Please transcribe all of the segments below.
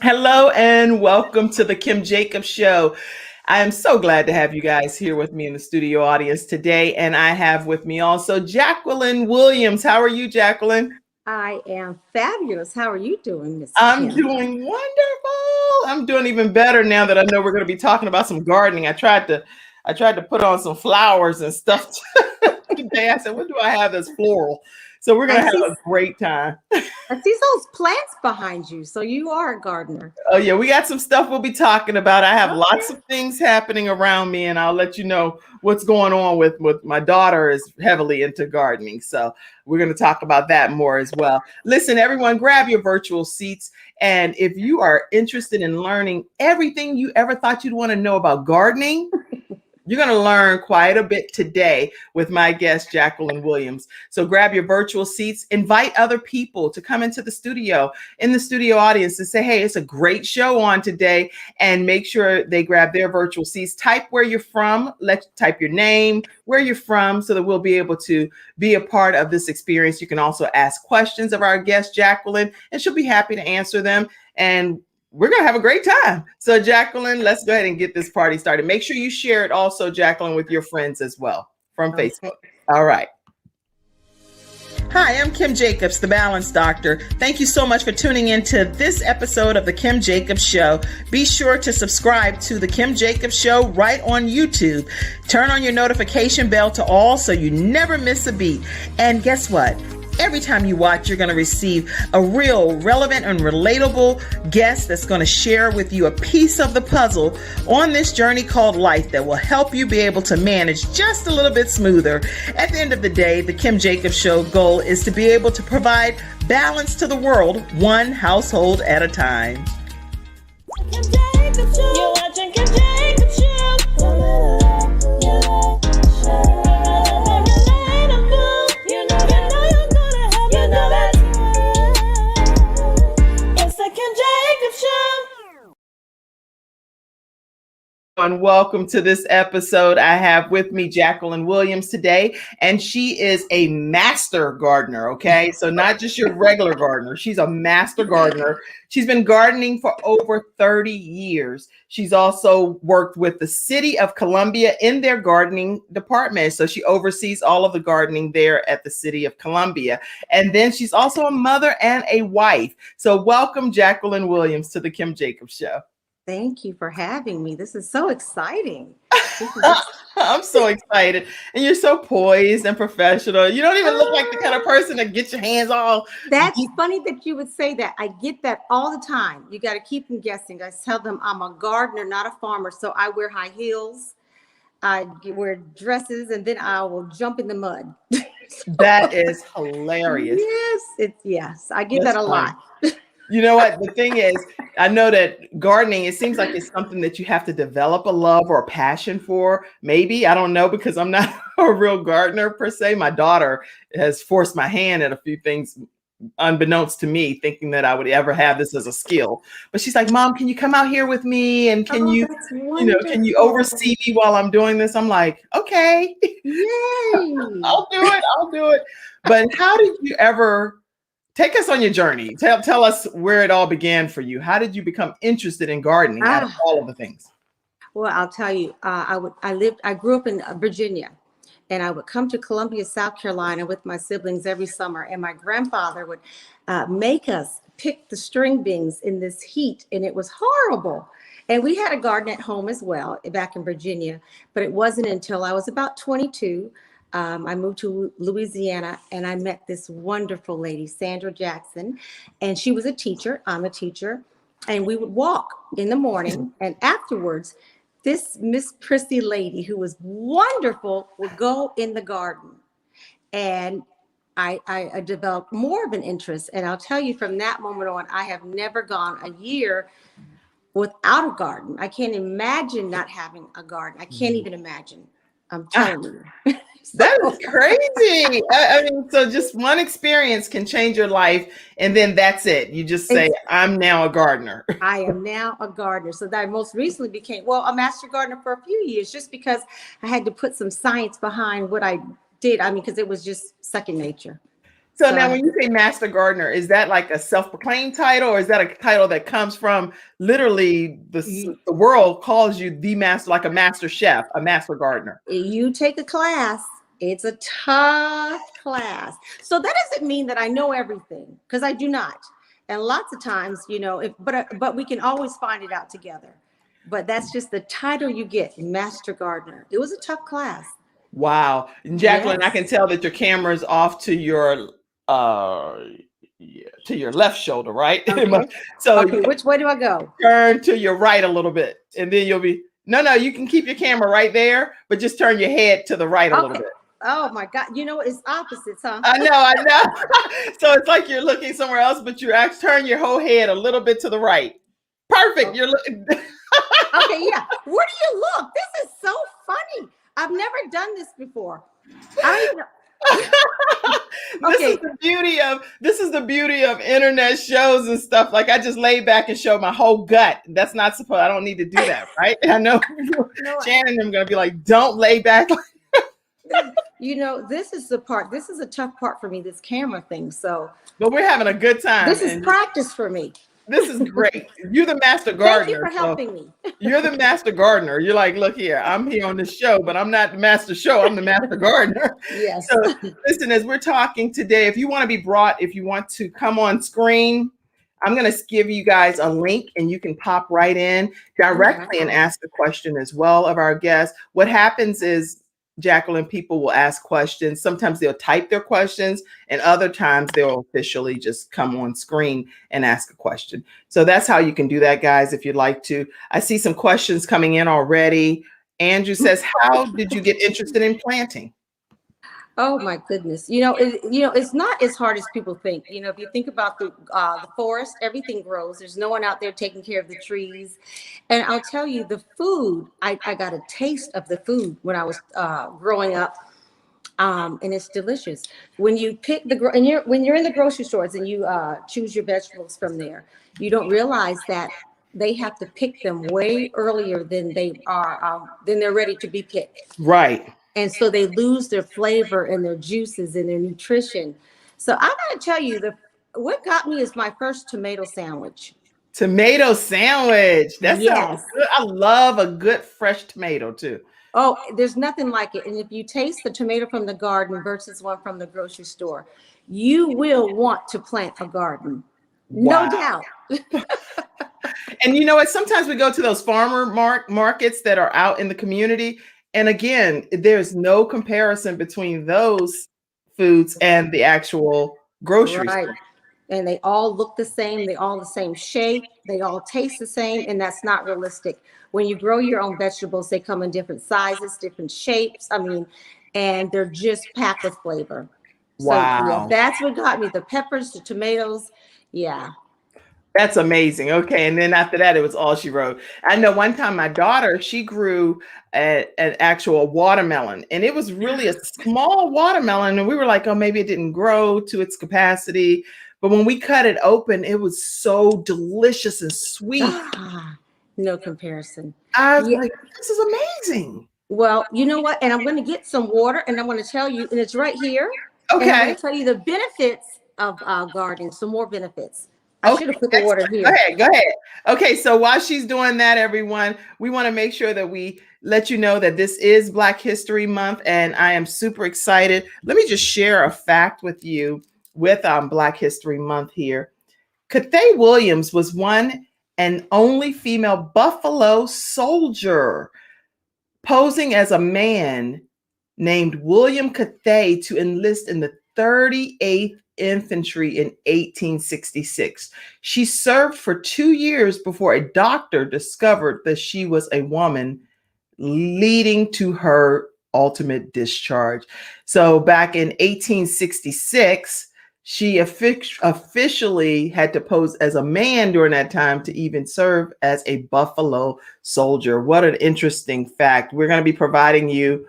Hello and welcome to the Kim Jacobs Show. I am so glad to have you guys here with me in the studio audience today. And I have with me also Jacqueline Williams. How are you, Jacqueline? I am fabulous. How are you doing, Miss I'm Kim? doing wonderful. I'm doing even better now that I know we're going to be talking about some gardening. I tried to put on some flowers and stuff today. I said, what do I have that's floral? So we're going I to have see a great time. I see those plants behind you. So you are a gardener. Oh yeah, we got some stuff we'll be talking about. I have lots Okay. of things happening around me, and I'll let you know what's going on with my daughter is heavily into gardening. So we're going to talk about that more as well. Listen, everyone, grab your virtual seats. And if you are interested in learning everything you ever thought you'd want to know about gardening, you're going to learn quite a bit today with my guest, Jacqueline Williams. So grab your virtual seats, invite other people to come into the studio, in the studio audience, and say, hey, it's a great show on today. And make sure they grab their virtual seats. Type where you're from, type your name, where you're from, so that we'll be able to be a part of this experience. You can also ask questions of our guest, Jacqueline, and she'll be happy to answer them. And we're going to have a great time. So, Jacqueline, let's go ahead and get this party started. Make sure you share it also, Jacqueline, with your friends as well from Okay. Facebook. All right. Hi, I'm Kim Jacobs, the Balance Doctor. Thank you so much for tuning in to this episode of the Kim Jacobs Show. Be sure to subscribe to the Kim Jacobs Show right on YouTube. Turn on your notification bell to all so you never miss a beat. And guess what? Every time you watch, you're going to receive a real relevant and relatable guest that's going to share with you a piece of the puzzle on this journey called life that will help you be able to manage just a little bit smoother. At the end of the day, the Kim Jacobs Show goal is to be able to provide balance to the world, one household at a time. Kim Jacobs Show. You're watching Kim Jacobs Show. And welcome to this episode. I have with me Jacqueline Williams today, and she is a master gardener. Okay, so not just your regular gardener, she's a master gardener. She's been gardening for over 30 years. She's also worked with the city of Columbia in their gardening department. So she oversees all of the gardening there at the city of Columbia. And then she's also a mother and a wife. So welcome, Jacqueline Williams, to the Kim Jacobs Show. Thank you for having me. This is so exciting. This is I'm so excited. And you're so poised and professional. You don't even look like the kind of person that gets your hands all. That's funny that you would say that. I get that all the time. You got to keep them guessing. I tell them I'm a gardener, not a farmer. So I wear high heels, I wear dresses, and then I will jump in the mud. That is hilarious. Yes, I get That's that a funny. lot. You know what? The thing is, I know that gardening, it seems like it's something that you have to develop a love or a passion for. Maybe, I don't know, because I'm not a real gardener per se. My daughter has forced my hand at a few things unbeknownst to me, thinking that I would ever have this as a skill. But she's like, Mom, can you come out here with me? And can Oh, you, that's can you wonderful. oversee me while I'm doing this? I'm like, okay, Yay. I'll do it. I'll do it. But how did you ever take us on your journey? Tell us where it all began for you. How did you become interested in gardening out of Ah, all of the things? well, I'll tell you, I grew up in Virginia, and I would come to Columbia, South Carolina with my siblings every summer. And my grandfather would make us pick the string beans in this heat, and it was horrible. And we had a garden at home as well back in Virginia, but it wasn't until I was about 22. I moved to Louisiana, and I met this wonderful lady, Sandra Jackson, and she was a teacher. I'm a teacher. And we would walk in the morning, and afterwards, this Miss Prissy lady, who was wonderful, would go in the garden. And I developed more of an interest. And I'll tell you, from that moment on, I have never gone a year without a garden. I can't imagine not having a garden. I can't even imagine. I'm telling you. That So is crazy. I mean, so just one experience can change your life, and then that's it. You just say, it's, I'm now a gardener. I am now a gardener. So that I most recently became, well, a master gardener for a few years, just because I had to put some science behind what I did. I mean, because it was just second nature. So So now I, when you say master gardener, is that like a self-proclaimed title, or is that a title that comes from literally the world calls you the master, like a master chef, a master gardener? you take a class, it's a tough class. So that doesn't mean that I know everything, because I do not. And lots of times, if but we can always find it out together. But that's just the title you get, Master Gardener. It was a tough class. Wow. And Jacqueline, I Yes. can tell that your camera is off uh to your left shoulder, right? Okay. So Okay, which way do I go? turn to your right a little bit, and then you'll be no, you can keep your camera right there, but just turn your head to the right a little Okay. bit. Oh my God. It's opposites, huh? I know. So it's like you're looking somewhere else, but you actually turn your whole head a little bit to the right. Perfect. You're looking. Okay, yeah. Where do you look? This is so funny. I've never done this before. I don't even. This is Okay. the beauty of internet shows and stuff. Like I just lay back and show my whole gut. That's not supposed. I don't need to do that, right? I know No, Shannon and I'm gonna be like, don't lay back. this is the part. This is a tough part for me, this camera thing. So But we're having a good time, this is and practice for me. this is great. You're the master Thank you gardener. for So helping me. you're the master gardener. You're like, look here, I'm here on this show, but I'm not the master show. I'm the master gardener. Yes. So listen, as we're talking today, if you want to be brought, if you want to come on screen, I'm going to give you guys a link and you can pop right in directly and ask a question as well of our guests. What happens is, Jacqueline, people will ask questions. Sometimes they'll type their questions, and other times they'll officially just come on screen and ask a question. So that's how you can do that, guys, if you'd like to. I see some questions coming in already. Andrew says, how did you get interested in planting? Oh my goodness. It's not as hard as people think. If you think about the forest, everything grows. There's no one out there taking care of the trees. And I'll tell you, the food, I got a taste of the food when I was growing up. And it's delicious. When you pick when you're in the grocery stores and you choose your vegetables from there, you don't realize that they have to pick them way earlier than they're ready to be picked. Right. And so they lose their flavor and their juices and their nutrition. So I gotta tell you, what got me is my first tomato sandwich. Tomato sandwich. That sounds Yes. good. I love a good fresh tomato too. Oh, there's nothing like it. And if you taste the tomato from the garden versus one from the grocery store, you will want to plant a garden. Wow. No doubt. And you know what? Sometimes we go to those farmer markets that are out in the community. And again, there's no comparison between those foods and the actual grocery Right. store. And they all look the same. They all the same shape. They all taste the same. And that's not realistic. When you grow your own vegetables, they come in different sizes, different shapes. And they're just packed with flavor. So yeah, Wow. that's what got me. The peppers, the tomatoes. Yeah. That's amazing. Okay. And then after that, it was all she wrote. I know one time my daughter, she grew an actual watermelon, and it was really a small watermelon. And we were like, oh, maybe it didn't grow to its capacity. But when we cut it open, it was so delicious and sweet. No comparison. I was like, this is amazing. Well, you know what? And I'm going to get some water, and I'm going to tell you, and it's right here. And I'm Okay. going to tell you the benefits of gardening, some more benefits. I should have put the water here. Go ahead. Okay, so while she's doing that, everyone, we want to make sure that we let you know that this is Black History Month, and I am super excited. Let me just share a fact with you with Black History Month here. Cathay Williams was one and only female Buffalo soldier, posing as a man named William Cathay to enlist in the 38th Infantry in 1866. She served for 2 years before a doctor discovered that she was a woman, leading to her ultimate discharge. So back in 1866, she officially had to pose as a man during that time to even serve as a Buffalo soldier. What an interesting fact. We're going to be providing you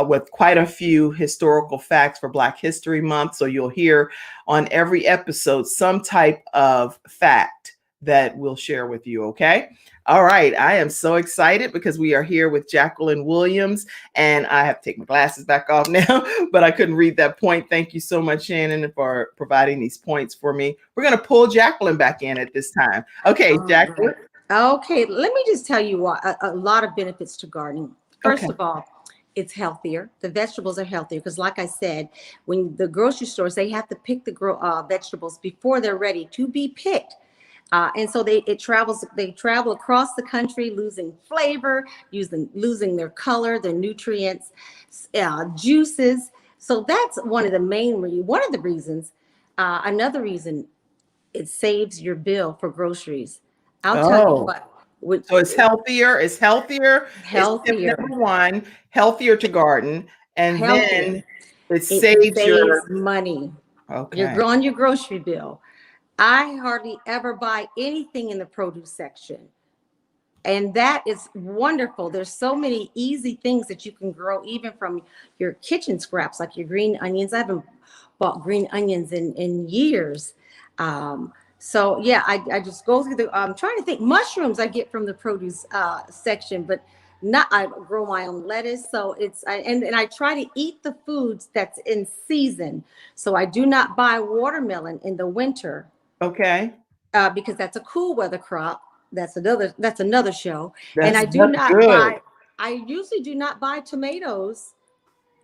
with quite a few historical facts for Black History Month. So you'll hear on every episode some type of fact that we'll share with you. Okay. All right. I am so excited because we are here with Jacqueline Williams, and I have to take my glasses back off now, but I couldn't read that point. Thank you so much, Shannon, for providing these points for me. We're going to pull Jacqueline back in at this time. Okay, Jacqueline. Okay, let me just tell you what a lot of benefits to gardening. First Okay. of all, it's healthier. The vegetables are healthier because, like I said, when the grocery stores, they have to pick the vegetables before they're ready to be picked. And so they travel across the country, losing flavor, losing their color, their nutrients, juices. So that's one of the reasons. Another reason, it saves your bill for groceries. I'll tell you what. So it's healthier. It's healthier. Healthier. It's number one, healthier to garden, and Healthier. then it saves your money. Okay. You're on your grocery bill. I hardly ever buy anything in the produce section. And that is wonderful. There's so many easy things that you can grow, even from your kitchen scraps, like your green onions. I haven't bought green onions in years. So yeah, I just go through I'm trying to think. Mushrooms I get from the produce section, but I grow my own lettuce. So and I try to eat the foods that's in season. So I do not buy watermelon in the winter. Okay. Because that's a cool weather crop. That's another show. That's, and I usually do not buy tomatoes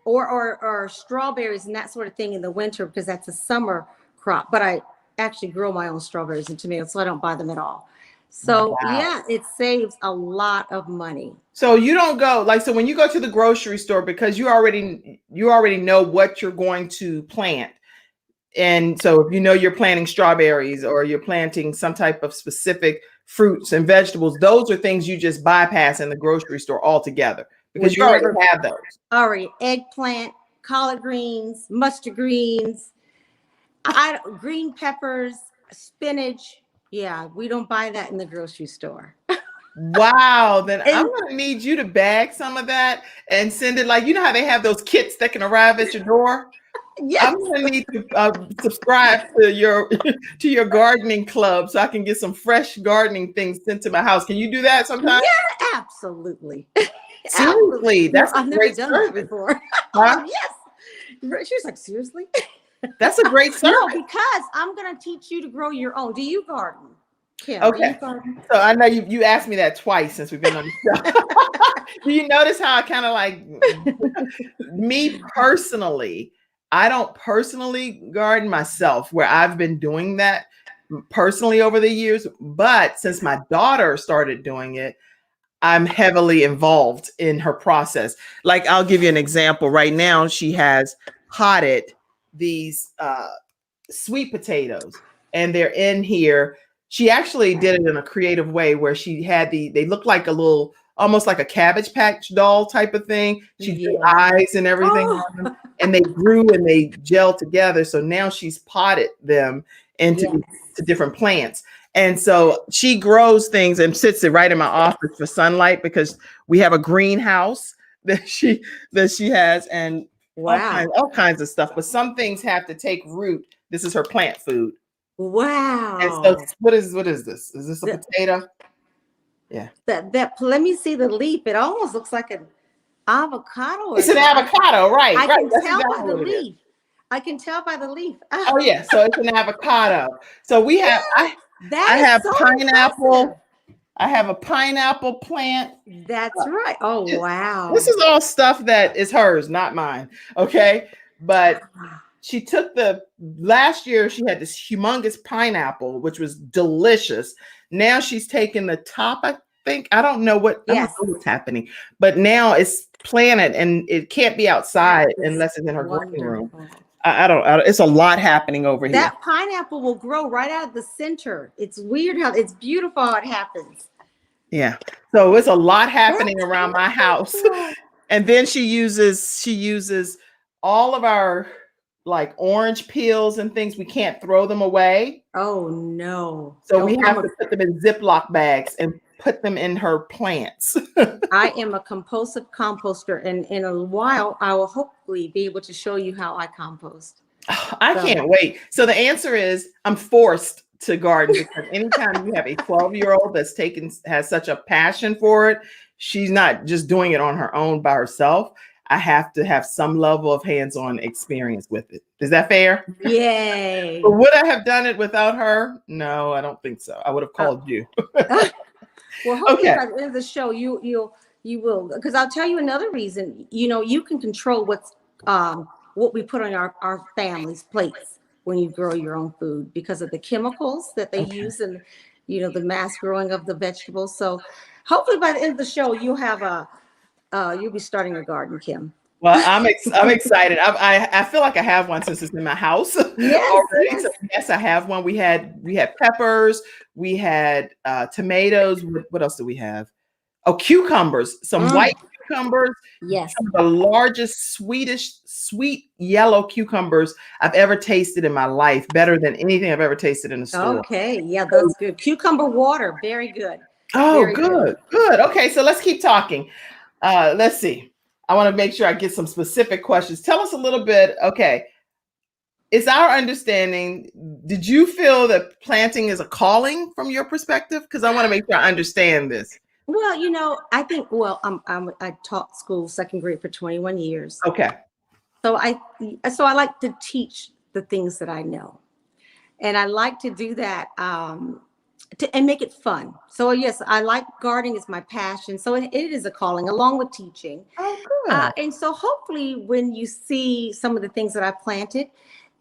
or strawberries and that sort of thing in the winter, because that's a summer crop. But I actually grow my own strawberries and tomatoes, so I don't buy them at all. So yeah, it saves a lot of money. So you don't go so when you go to the grocery store, because you already know what you're going to plant. And so if you know you're planting strawberries or you're planting some type of specific fruits and vegetables, those are things you just bypass in the grocery store altogether, because you already have those. Already, eggplant, collard greens, mustard greens, green peppers, spinach. Yeah, we don't buy that in the grocery store. Wow. Then I'm going to need you to bag some of that and send it. Like, you know how they have those kits that can arrive at your door? Yes. I'm going to need to subscribe to your gardening club so I can get some fresh gardening things sent to my house. Can you do that sometime? Yeah, absolutely. Seriously, that's I've never done that before. Huh? Yes. She was like, seriously? That's a great service. No, because I'm going to teach you to grow your own. Do you garden? Kim, okay. Do you garden? So I know you asked me that twice since we've been on the show. Do you notice how I kind of like me personally? I don't personally garden myself, where I've been doing that personally over the years. But since my daughter started doing it, I'm heavily involved in her process. Like, I'll give you an example. Right now, she has potted these sweet potatoes, and they're in here. She actually did it in a creative way where she had they look like almost like a Cabbage Patch doll type of thing. She did eyes and everything on them, and they grew and they gelled together. So now she's potted them into different plants. And so she grows things and sits it right in my office for sunlight, because we have a greenhouse that she has, and all kinds of stuff. But some things have to take root. This is her plant food. Wow. And so what is this? Is this a potato? Yeah. Let me see the leaf. It almost looks like an avocado. It's an avocado, right? I can tell by the leaf. I can tell by the leaf. Oh yeah, so it's an avocado. So we have I have pineapple. Impressive. I have a pineapple plant. That's right. Oh wow. This is all stuff that is hers, not mine. Okay. But she took last year she had this humongous pineapple, which was delicious. Now she's taken the top, I think. I don't know what's happening, but now it's planted and it can't be outside unless it's in her growing room. I don't. It's a lot happening over here. That pineapple will grow right out of the center. It's weird how it's beautiful how it happens. Yeah. So it's a lot happening around my house. And then she uses all of our like orange peels and things. We can't throw them away. Oh no. So we have to put them in Ziploc bags and put them in her plants. I am a compulsive composter, and in a while I will hopefully be able to show you how I compost. I can't wait. So the answer is I'm forced to garden because anytime you have a 12-year-old has such a passion for it, she's not just doing it on her own by herself. I have to have some level of hands-on experience with it. Is that fair? Yay. But would I have done it without her? No, I don't think so. I would have called you. Well, hopefully Okay. by the end of the show, you will, because I'll tell you another reason. You can control what we put on our families' plates when you grow your own food because of the chemicals that they use and the mass growing of the vegetables. So hopefully by the end of the show, you'll be starting a garden, Kim. Well, I'm excited. I feel like I have one since it's in my house Yes, already. yes. So yes, I have one. We had peppers, we had tomatoes. What else do we have? Oh, cucumbers, some white cucumbers. Yes. Some of the largest, sweet yellow cucumbers I've ever tasted in my life. Better than anything I've ever tasted in the store. Okay. Yeah, that's good. Cucumber water. Very good. Oh, Very good. good. Okay, so let's keep talking. Let's see. I want to make sure I get some specific questions. Tell us a little bit. Okay. Is our understanding, did you feel that planting is a calling from your perspective? Because I want to make sure I understand this. Well, I think, I taught school second grade for 21 years. Okay. So I like to teach the things that I know. And I like to do that and make it fun. So yes, I like gardening is my passion. So it is a calling along with teaching. Oh, good. And so hopefully when you see some of the things that I planted,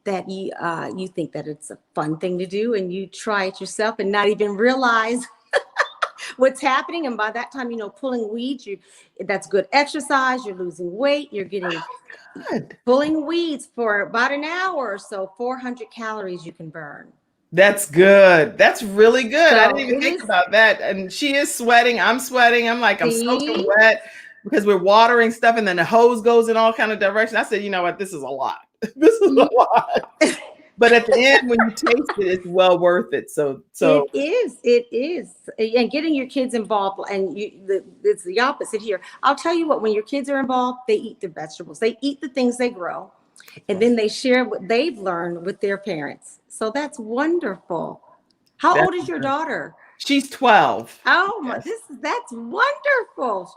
that you think that it's a fun thing to do and you try it yourself and not even realize what's happening. And by that time, pulling weeds, that's good exercise. You're losing weight. You're getting pulling weeds for about an hour or so, 400 calories you can burn. That's good. That's really good. So I didn't even think about that. And she is sweating. I'm sweating. I'm like, I'm soaking wet because we're watering stuff and then the hose goes in all kind of directions. I said, you know what? This is a lot. This is a lot. But at the end, when you taste it, it's well worth it. So it is. And getting your kids involved, and it's the opposite here. I'll tell you what, when your kids are involved, they eat the vegetables. They eat the things they grow, and then they share what they've learned with their parents. So that's wonderful. How old is your daughter? She's 12. Oh my, that's wonderful.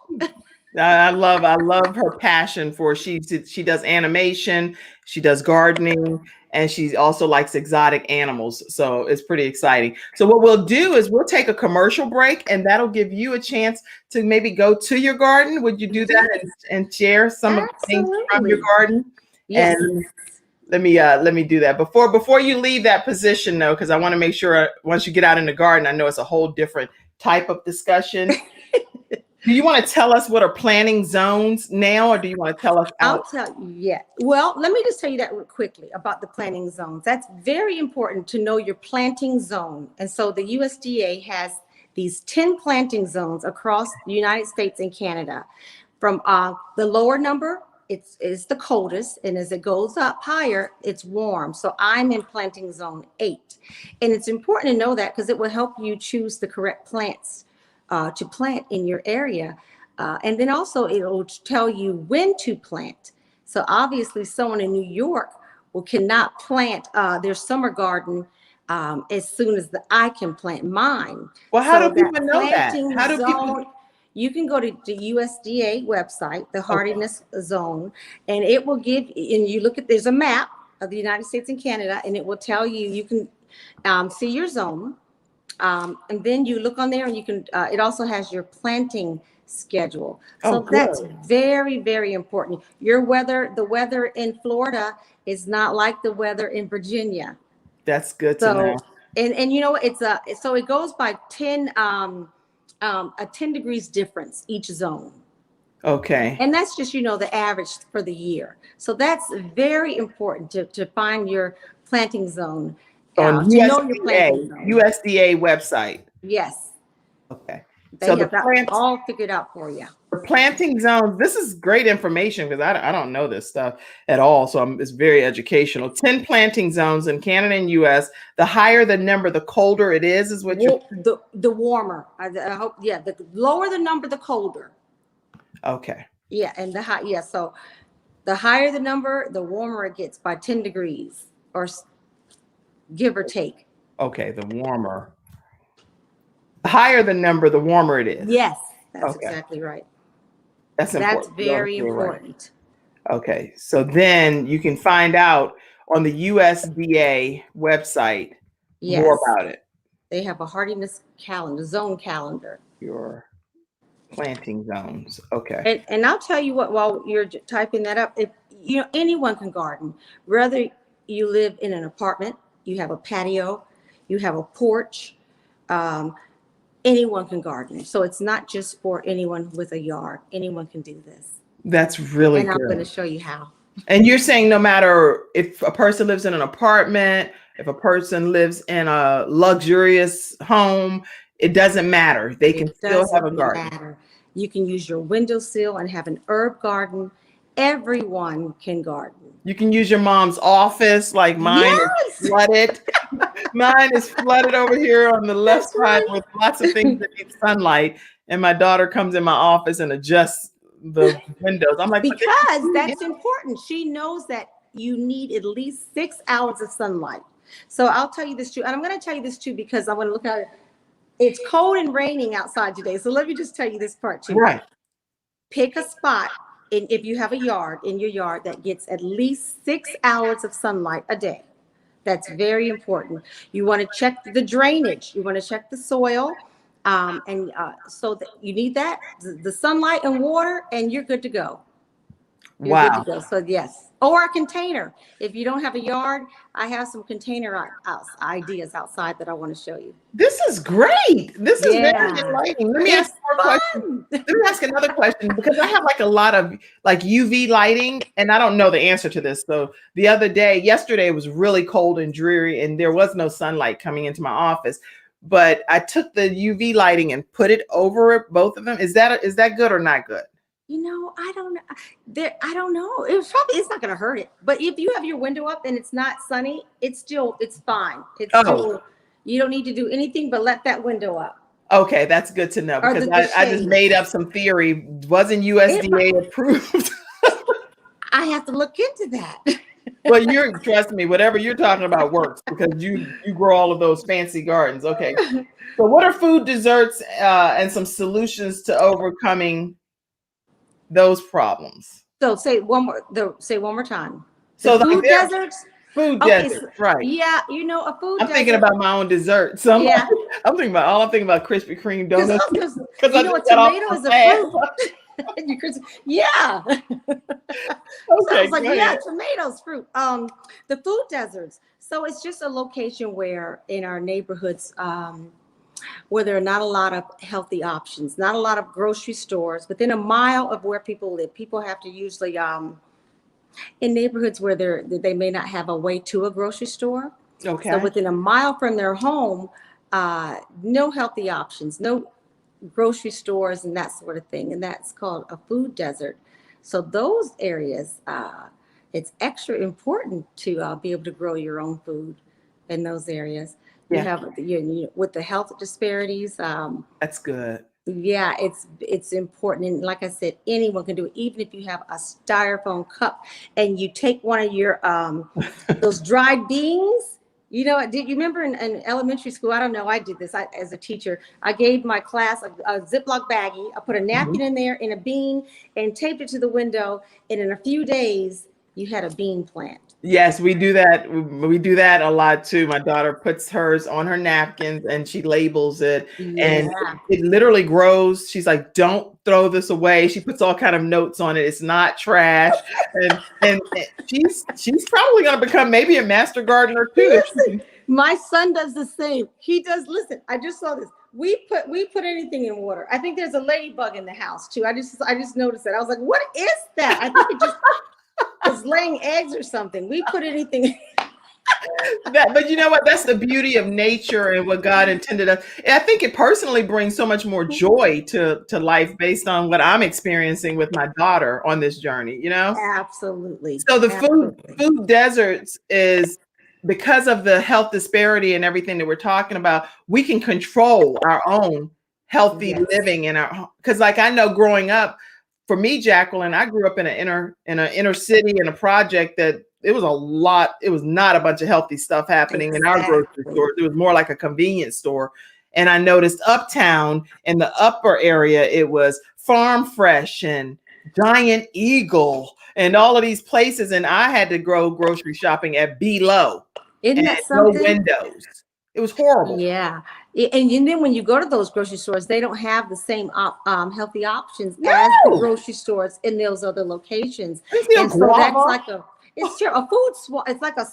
I love her passion for she does animation, she does gardening, and she also likes exotic animals. So it's pretty exciting. So what we'll do is we'll take a commercial break and that'll give you a chance to maybe go to your garden. Would you do that and share some of the things from your garden? Yes. And let me do that. Before you leave that position though, because I want to make sure once you get out in the garden, I know it's a whole different type of discussion. Do you want to tell us what are planting zones now, or do you want to tell us? I'll tell you, yeah. Well, let me just tell you that real quickly about the planting zones. That's very important to know your planting zone. And so the USDA has these 10 planting zones across the United States and Canada. From the lower number, it's the coldest, and as it goes up higher, it's warm. So I'm in planting zone 8. And it's important to know that because it will help you choose the correct plants to plant in your area. And then also it'll tell you when to plant. So obviously someone in New York cannot plant their summer garden as soon as I can plant mine. Well, how So do people know that? planting How do zone, people? You can go to the USDA website, the hardiness zone, and it will give, and you look at, there's a map of the United States and Canada, and it will tell you, you can see your zone. And then you look on there and you can, it also has your planting schedule. So that's very, very important. The weather in Florida is not like the weather in Virginia. That's good to know. And so it goes by 10, a 10 degrees difference each zone. Okay. And that's just, the average for the year. So that's very important to find your planting zone. On USDA website. Yes. Okay. They have that all figured out for you. For planting zones, this is great information because I don't know this stuff at all. So it's very educational. 10 planting zones in Canada and US. The higher the number, the colder it is what you're... The warmer. I hope, yeah. The lower the number, the colder. Okay. Yeah, and so the higher the number, the warmer it gets by 10 degrees or give or take. Okay, the warmer. The higher the number, the warmer it is. Yes, that's Okay, exactly right. that's That's important. You're very right. important. Okay, so then you can find out on the USDA website more Yes, about it. they have a hardiness calendar, zone calendar. Your planting zones. Okay. And I'll tell you what, while you're typing that up, if you know anyone can garden, whether you live in an apartment, you have a patio, you have a porch, um, anyone can garden. So it's not just for anyone with a yard. Anyone can do this. That's really And I'm going to good. show you how. And you're saying no matter if a person lives in an apartment, if a person lives in a luxurious home, it doesn't matter. They can It still have doesn't a garden. matter. You can use your windowsill and have an herb garden. Everyone can garden. You can use your mom's office, like mine is Yes, flooded. Mine is flooded over here on the left that's side right. with lots of things that need sunlight. And my daughter comes in my office and adjusts the windows. I'm like, but they can Because see it. that's important. She knows that you need at least 6 hours of sunlight. So I'll tell you this too. And I'm going to tell you this too because I want to look at it. It's cold and raining outside today. So let me just tell you this part too. Right. Pick a spot, and if you have a yard in your yard that gets at least 6 hours of sunlight a day. That's very important. You want to check the drainage. You want to check the soil. And so that you need that, the sunlight and water, and you're good to go. You're good to Wow. go. So yes, or a container. If you don't have a yard, I have some container ideas outside that I want to show you. This is great. This is very Yeah, enlightening. Let me ask it's more questions. fun. Let me ask another question because I have like a lot of like UV lighting and I don't know the answer to this. So the other day, yesterday it was really cold and dreary and there was no sunlight coming into my office. But I took the UV lighting and put it over it, both of them. Is that good or not good? You know, I don't know. I don't know. It's not going to hurt it. But if you have your window up and it's not sunny, it's fine. It's Oh, still, you don't need to do anything but let that window up okay, that's good to know or because the I just shade. made up some theory. Wasn't It, USDA approved? I have to look into that. Well, trust me, whatever you're talking about works because you grow all of those fancy gardens. Okay. So what are food desserts and some solutions to overcoming those problems? So say one more time. The So like food there deserts. food Okay, so, deserts, right? yeah, you know, a food I'm thinking desert. about my own dessert. So Yeah, I'm thinking about Krispy Kreme because donuts because you I know, just a got off tomato so is a fast. fruit. Yeah. So I Okay, was like, go yeah, ahead. tomatoes, fruit. The food deserts. So it's just a location where in our neighborhoods, where there are not a lot of healthy options, not a lot of grocery stores within a mile of where people live. People have to usually in neighborhoods where they may not have a way to a grocery store. So Okay. within a mile from their home, no healthy options, no grocery stores and that sort of thing. And that's called a food desert. So those areas, it's extra important to be able to grow your own food in those areas. You Yeah, have with the health disparities. that's good. Yeah, it's important, and like I said, anyone can do it. Even if you have a styrofoam cup and you take one of your those dried beans. You know, did you remember in elementary school? I don't know. I did this as a teacher. I gave my class a Ziploc baggie. I put a Mhm. napkin in there and a bean and taped it to the window. And in a few days, you had a bean plant. Yes, we do that. We do that a lot too. My daughter puts hers on her napkins and she labels it, and Yeah. it literally grows. She's like, "Don't throw this away." She puts all kind of notes on it. It's not trash, and she's probably going to become maybe a master gardener too. If she Listen, can. my son does the same. He does. Listen, I just saw this. We put anything in water. I think there's a ladybug in the house too. I just noticed it. I was like, what is that? I think it just is laying eggs or something. We put anything. But you know what? That's the beauty of nature and what God intended us. And I think it personally brings so much more joy to life based on what I'm experiencing with my daughter on this journey, you know? Absolutely. So the Absolutely. food deserts is because of the health disparity and everything that we're talking about, we can control our own healthy Yes. living in our because like I know growing up, for me, Jacqueline, I grew up in an inner city in a project that it was a lot. It was not a bunch of healthy stuff happening in our grocery Exactly. stores. It was more like a convenience store. And I noticed uptown in the upper area, it was Farm Fresh and Giant Eagle and all of these places. And I had to go grocery shopping at Below Isn't and that no something? windows. It was horrible. Yeah. And then when you go to those grocery stores, they don't have the same healthy options No, as the grocery stores in those other locations. I see a And so that's guava. like a food swamp. It's like a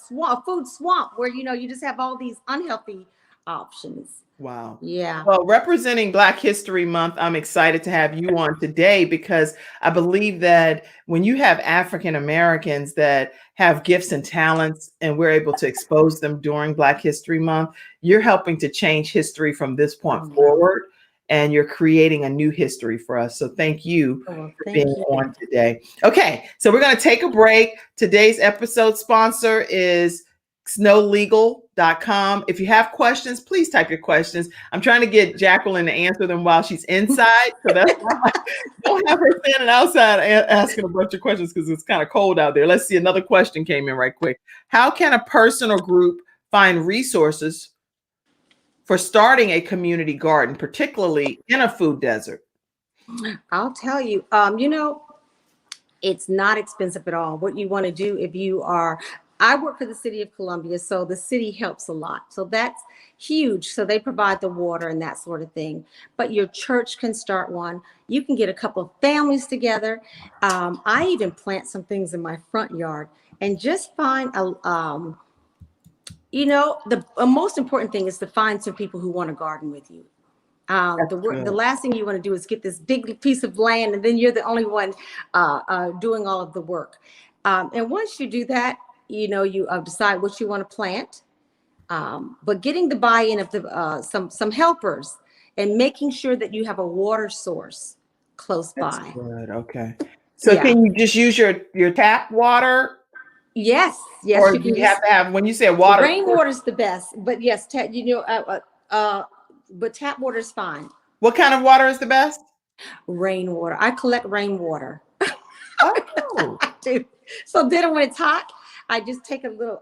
food swamp where, you just have all these unhealthy options. Wow. Yeah. Well, representing Black History Month, I'm excited to have you on today because I believe that when you have African Americans that have gifts and talents and we're able to expose them during Black History Month, you're helping to change history from this point forward, and you're creating a new history for us. So thank you for being on today. Okay, so we're going to take a break. Today's episode sponsor is snowlegal.com. If you have questions, please type your questions. I'm trying to get Jacqueline to answer them while she's inside. So that's why I don't have her standing outside asking a bunch of questions because it's kind of cold out there. Let's see. Another question came in right quick. How can a person or group find resources for starting a community garden, particularly in a food desert? I'll tell you, it's not expensive at all. What you want to do I work for the city of Columbia, so the city helps a lot. So that's huge. So they provide the water and that sort of thing. But your church can start one. You can get a couple of families together. I even plant some things in my front yard and just find the most important thing is to find some people who want to garden with you. The last thing you want to do is get this big piece of land and then you're the only one doing all of the work. And once you do that, you decide what you want to plant, but getting the buy-in of some helpers and making sure that you have a water source close by. Good. Okay. So can you just use your tap water? Yes. Or you have to have, when you say water, rainwater is the best, but yes, but tap water is fine. What kind of water is the best? Rainwater. I collect rainwater. Oh. I do. So then when it's hot, I just take a little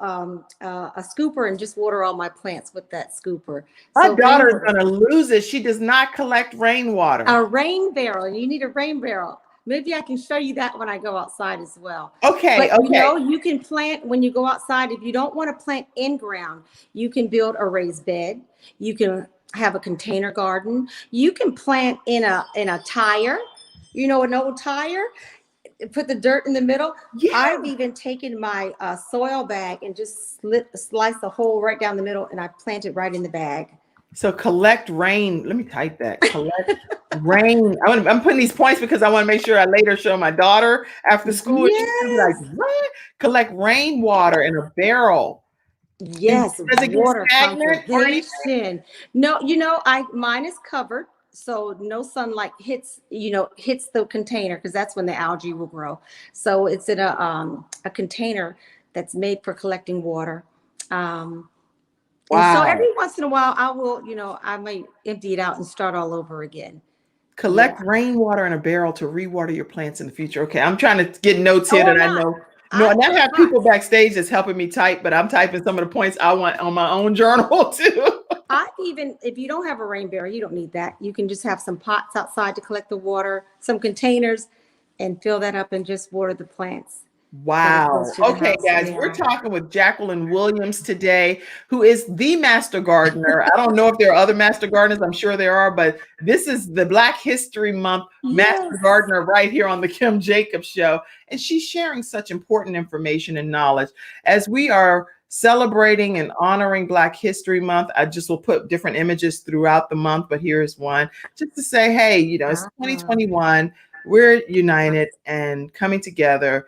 a scooper and just water all my plants with that scooper. My daughter is going to lose it. She does not collect rainwater. A rain barrel. You need a rain barrel. Maybe I can show you that when I go outside as well. Okay. But you can plant when you go outside. If you don't want to plant in ground, you can build a raised bed. You can have a container garden. You can plant in a tire, an old tire. Put the dirt in the middle. Yeah. I've even taken my soil bag and just slice the hole right down the middle, and I plant it right in the bag. So collect rain. Let me type that. Collect rain. I'm putting these points because I want to make sure I later show my daughter after school. Yes. She's like, what? Collect rainwater in a barrel. Yes, does it water get conservation. No, mine is covered. So no sunlight hits the container because that's when the algae will grow. So it's in a container that's made for collecting water. Wow. And so every once in a while I might empty it out and start all over again. Collect rainwater in a barrel to rewater your plants in the future. Okay, I'm trying to get notes here that I know. No, and I have people backstage that's helping me type, but I'm typing some of the points I want on my own journal too. If you don't have a rain barrel, you don't need that. You can just have some pots outside to collect the water, some containers, and fill that up and just water the plants. Wow. Okay, guys, we're talking with Jacqueline Williams today, who is the master gardener. I don't know if there are other master gardeners. I'm sure there are, but this is the Black History Month master gardener right here on the Kim Jacobs Show. And she's sharing such important information and knowledge. As we are celebrating and honoring Black History Month, I just will put different images throughout the month, but here's one just to say, hey, it's 2021. We're united and coming together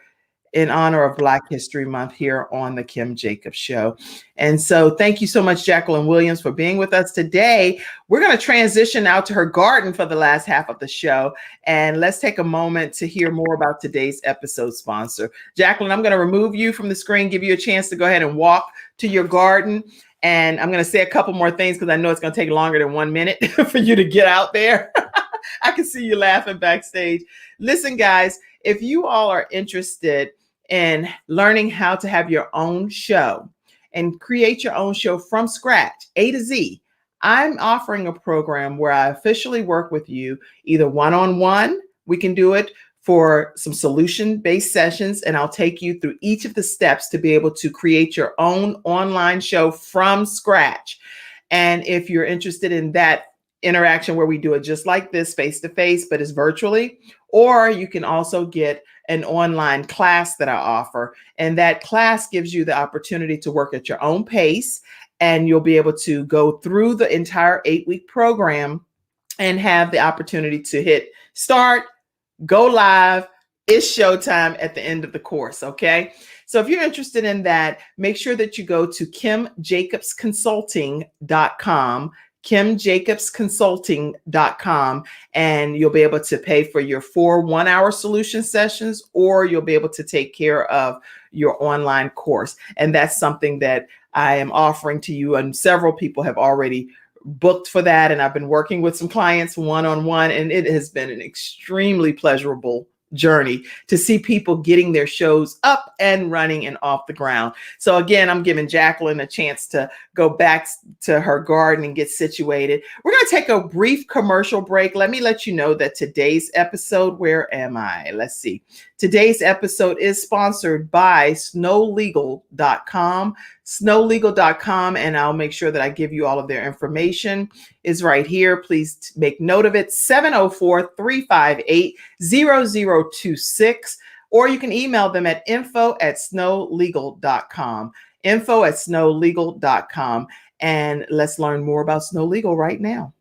in honor of Black History Month here on the Kim Jacobs Show. And so thank you so much, Jacqueline Williams, for being with us today. We're going to transition out to her garden for the last half of the show. And let's take a moment to hear more about today's episode sponsor. Jacqueline, I'm going to remove you from the screen, give you a chance to go ahead and walk to your garden. And I'm going to say a couple more things because I know it's going to take longer than 1 minute for you to get out there. I can see you laughing backstage. Listen, guys, if you all are interested in learning how to have your own show and create your own show from scratch, A to Z, I'm offering a program where I officially work with you either one-on-one. We can do it for some solution-based sessions, and I'll take you through each of the steps to be able to create your own online show from scratch. And if you're interested in that interaction where we do it just like this, face-to-face, but it's virtually, or you can also get an online class that I offer. And that class gives you the opportunity to work at your own pace, and you'll be able to go through the entire 8-week program and have the opportunity to hit start, go live. It's showtime at the end of the course. Okay. So if you're interested in that, make sure that you go to kimjacobsconsulting.com, kimjacobsconsulting.com, and you'll be able to pay for your 4 one-hour solution sessions, or you'll be able to take care of your online course. And that's something that I am offering to you. And several people have already booked for that. And I've been working with some clients one-on-one, and it has been an extremely pleasurable journey to see people getting their shows up and running and off the ground. So again, I'm giving Jacqueline a chance to go back to her garden and get situated. We're going to take a brief commercial break. Let me let you know that today's episode, where am I? Let's see. Today's episode is sponsored by snowlegal.com. Snowlegal.com, and I'll make sure that I give you all of their information, is right here. Please make note of it, 704-358-0026, or you can email them at info@snowlegal.com, info@snowlegal.com, and let's learn more about Snow Legal right now.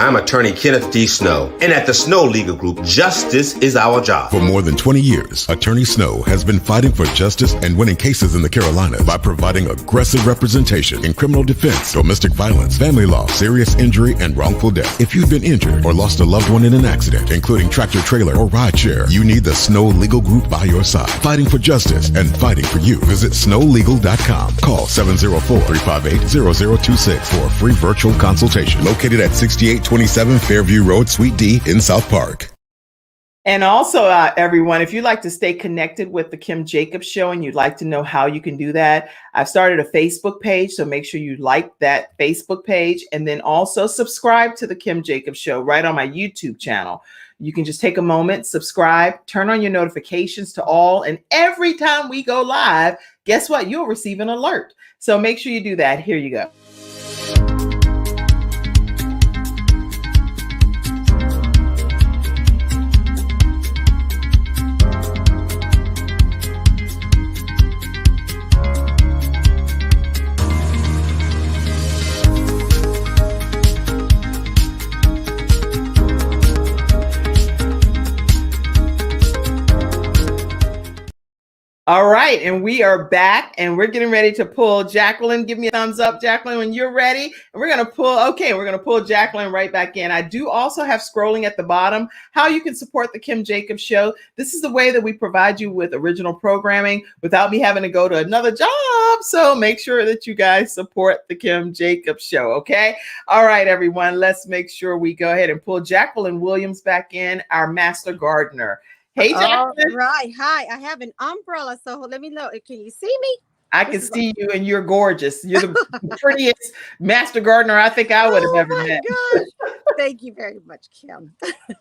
I'm attorney Kenneth D. Snow, and at the Snow Legal Group, justice is our job. For more than 20 years, Attorney Snow has been fighting for justice and winning cases in the Carolinas by providing aggressive representation in criminal defense, domestic violence, family law, serious injury, and wrongful death. If you've been injured or lost a loved one in an accident, including tractor trailer or rideshare, you need the Snow Legal Group by your side, fighting for justice and fighting for you. Visit snowlegal.com. Call 704-358-0026 for a free virtual consultation. Located at 6827 Fairview Road, Suite D in South Park. And also, everyone, if you'd like to stay connected with the Kim Jacobs Show and you'd like to know how you can do that, I've started a Facebook page, so make sure you like that Facebook page, and then also subscribe to the Kim Jacobs Show right on my YouTube channel. You can just take a moment, subscribe, turn on your notifications to all, and every time we go live, guess what? You'll receive an alert. So make sure you do that. Here you go. All right, and we are back, and we're getting ready to pull Jacqueline. Give me a thumbs up, Jacqueline, when you're ready. And we're going to pull Jacqueline right back in. I do also have scrolling at the bottom how you can support the Kim Jacobs Show. This is the way that we provide you with original programming without me having to go to another job. So make sure that you guys support the Kim Jacobs Show, okay? All right, everyone, let's make sure we go ahead and pull Jacqueline Williams back in, our master gardener. Hey, Jacqueline. All right. Hi. I have an umbrella, so let me know. Can you see me? I can see you, and you're gorgeous. You're the prettiest master gardener I think I would have ever met. Gosh. Thank you very much, Kim.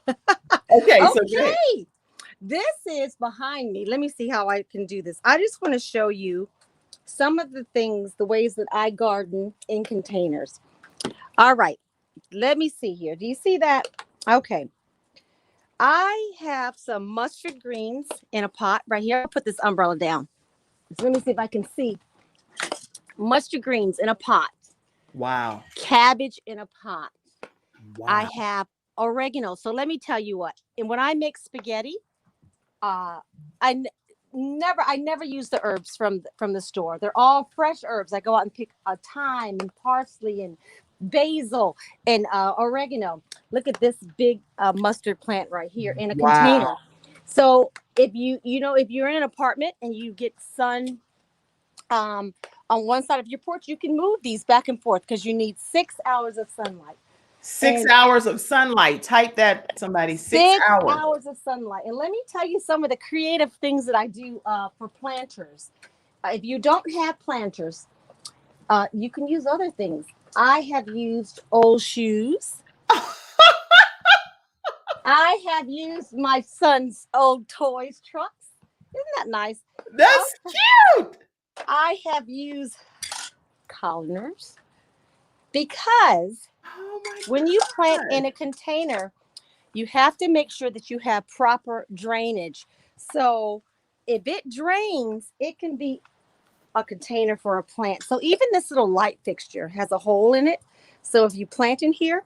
Okay, so good. This is behind me. Let me see how I can do this. I just want to show you some of the things, the ways that I garden in containers. All right. Let me see here. Do you see that? Okay. I have some mustard greens in a pot right here. I'll put this umbrella down. So let me see if I can see. Mustard greens in a pot. Wow. Cabbage in a pot. Wow. I have oregano. So let me tell you what. And when I make spaghetti, I never use the herbs from the store. They're all fresh herbs. I go out and pick thyme and parsley and basil and oregano. Look at this big mustard plant right here in a container. So if if you're in an apartment and you get sun on one side of your porch, you can move these back and forth because you need 6 hours of sunlight. 6 And hours of sunlight. Type that, somebody. 6 6 hours. hours of sunlight. And let me tell you some of the creative things that I do for planters. If you don't have planters, you can use other things. I have used old shoes. I have used my son's old toys trucks. Isn't that nice? That's cute. I have used coliners because Oh my when you plant God. in a container, you have to make sure that you have proper drainage. So if it drains, it can be a container for a plant. So even this little light fixture has a hole in it. So if you plant in here,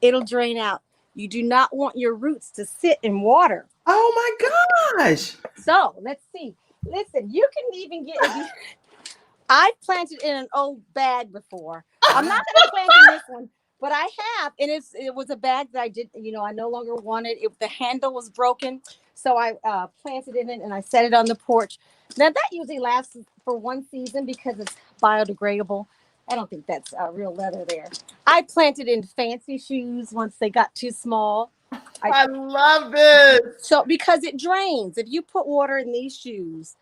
it'll drain out. You do not want your roots to sit in water. Oh my gosh. So let's see. Listen, you can even get if you I planted in an old bag before. I'm not going to plant in this one, but I have, and it was a bag that I did. I no longer wanted it. The handle was broken, so I planted in it and I set it on the porch. Now that usually lasts for one season because it's biodegradable. I don't think that's real leather there. I planted in fancy shoes once they got too small. I love this. So because it drains, if you put water in these shoes,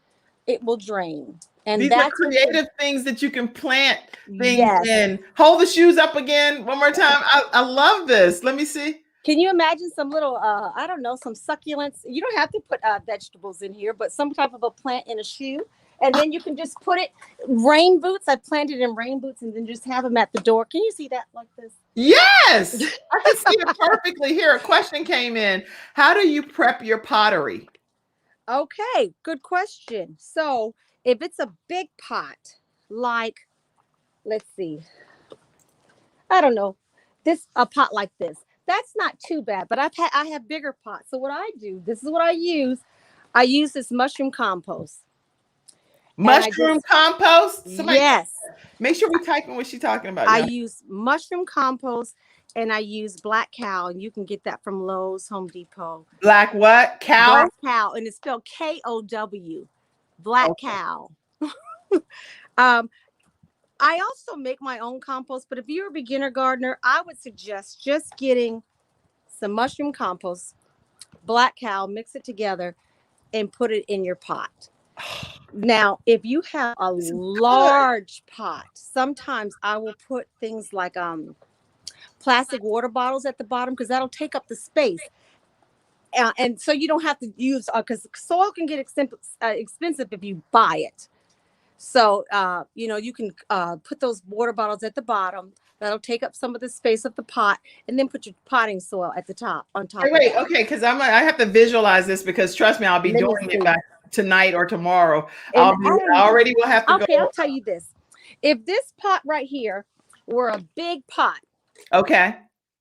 it will drain. And These are that's creative things that you can plant things Yes. in. Hold the shoes up again one more time. I love this. Let me see. Can you imagine some little, I don't know, some succulents? You don't have to put vegetables in here, but some type of a plant in a shoe. And then you can just put it, rain boots. I planted in rain boots and then just have them at the door. Can you see that like this? Yes, I can see it perfectly here. A question came in. How do you prep your pottery? Okay, good question. So if it's a big pot, like, let's see, I don't know, a pot like this, that's not too bad. But I have bigger pots. So what I do, this is what I use. I use this mushroom compost. Mushroom compost? Somebody, Yes. make sure we type in what she's talking about. I y'all. use mushroom compost and I use black cow, and you can get that from Lowe's, Home Depot. Black what? Cow? Black cow, and it's spelled KOW. Black Okay. cow. I also make my own compost, but if you're a beginner gardener, I would suggest just getting some mushroom compost, black cow, mix it together, and put it in your pot. Now, if you have a large pot, sometimes I will put things like plastic water bottles at the bottom because that'll take up the space. And so you don't have to use, because soil can get expensive if you buy it. So, you can put those water bottles at the bottom. That'll take up some of the space of the pot, and then put your potting soil at the top, on top. Wait, okay, because I have to visualize this because trust me, I'll be doing it by tonight or tomorrow. I already will have to go. Okay, I'll tell you this. If this pot right here were a big pot, okay,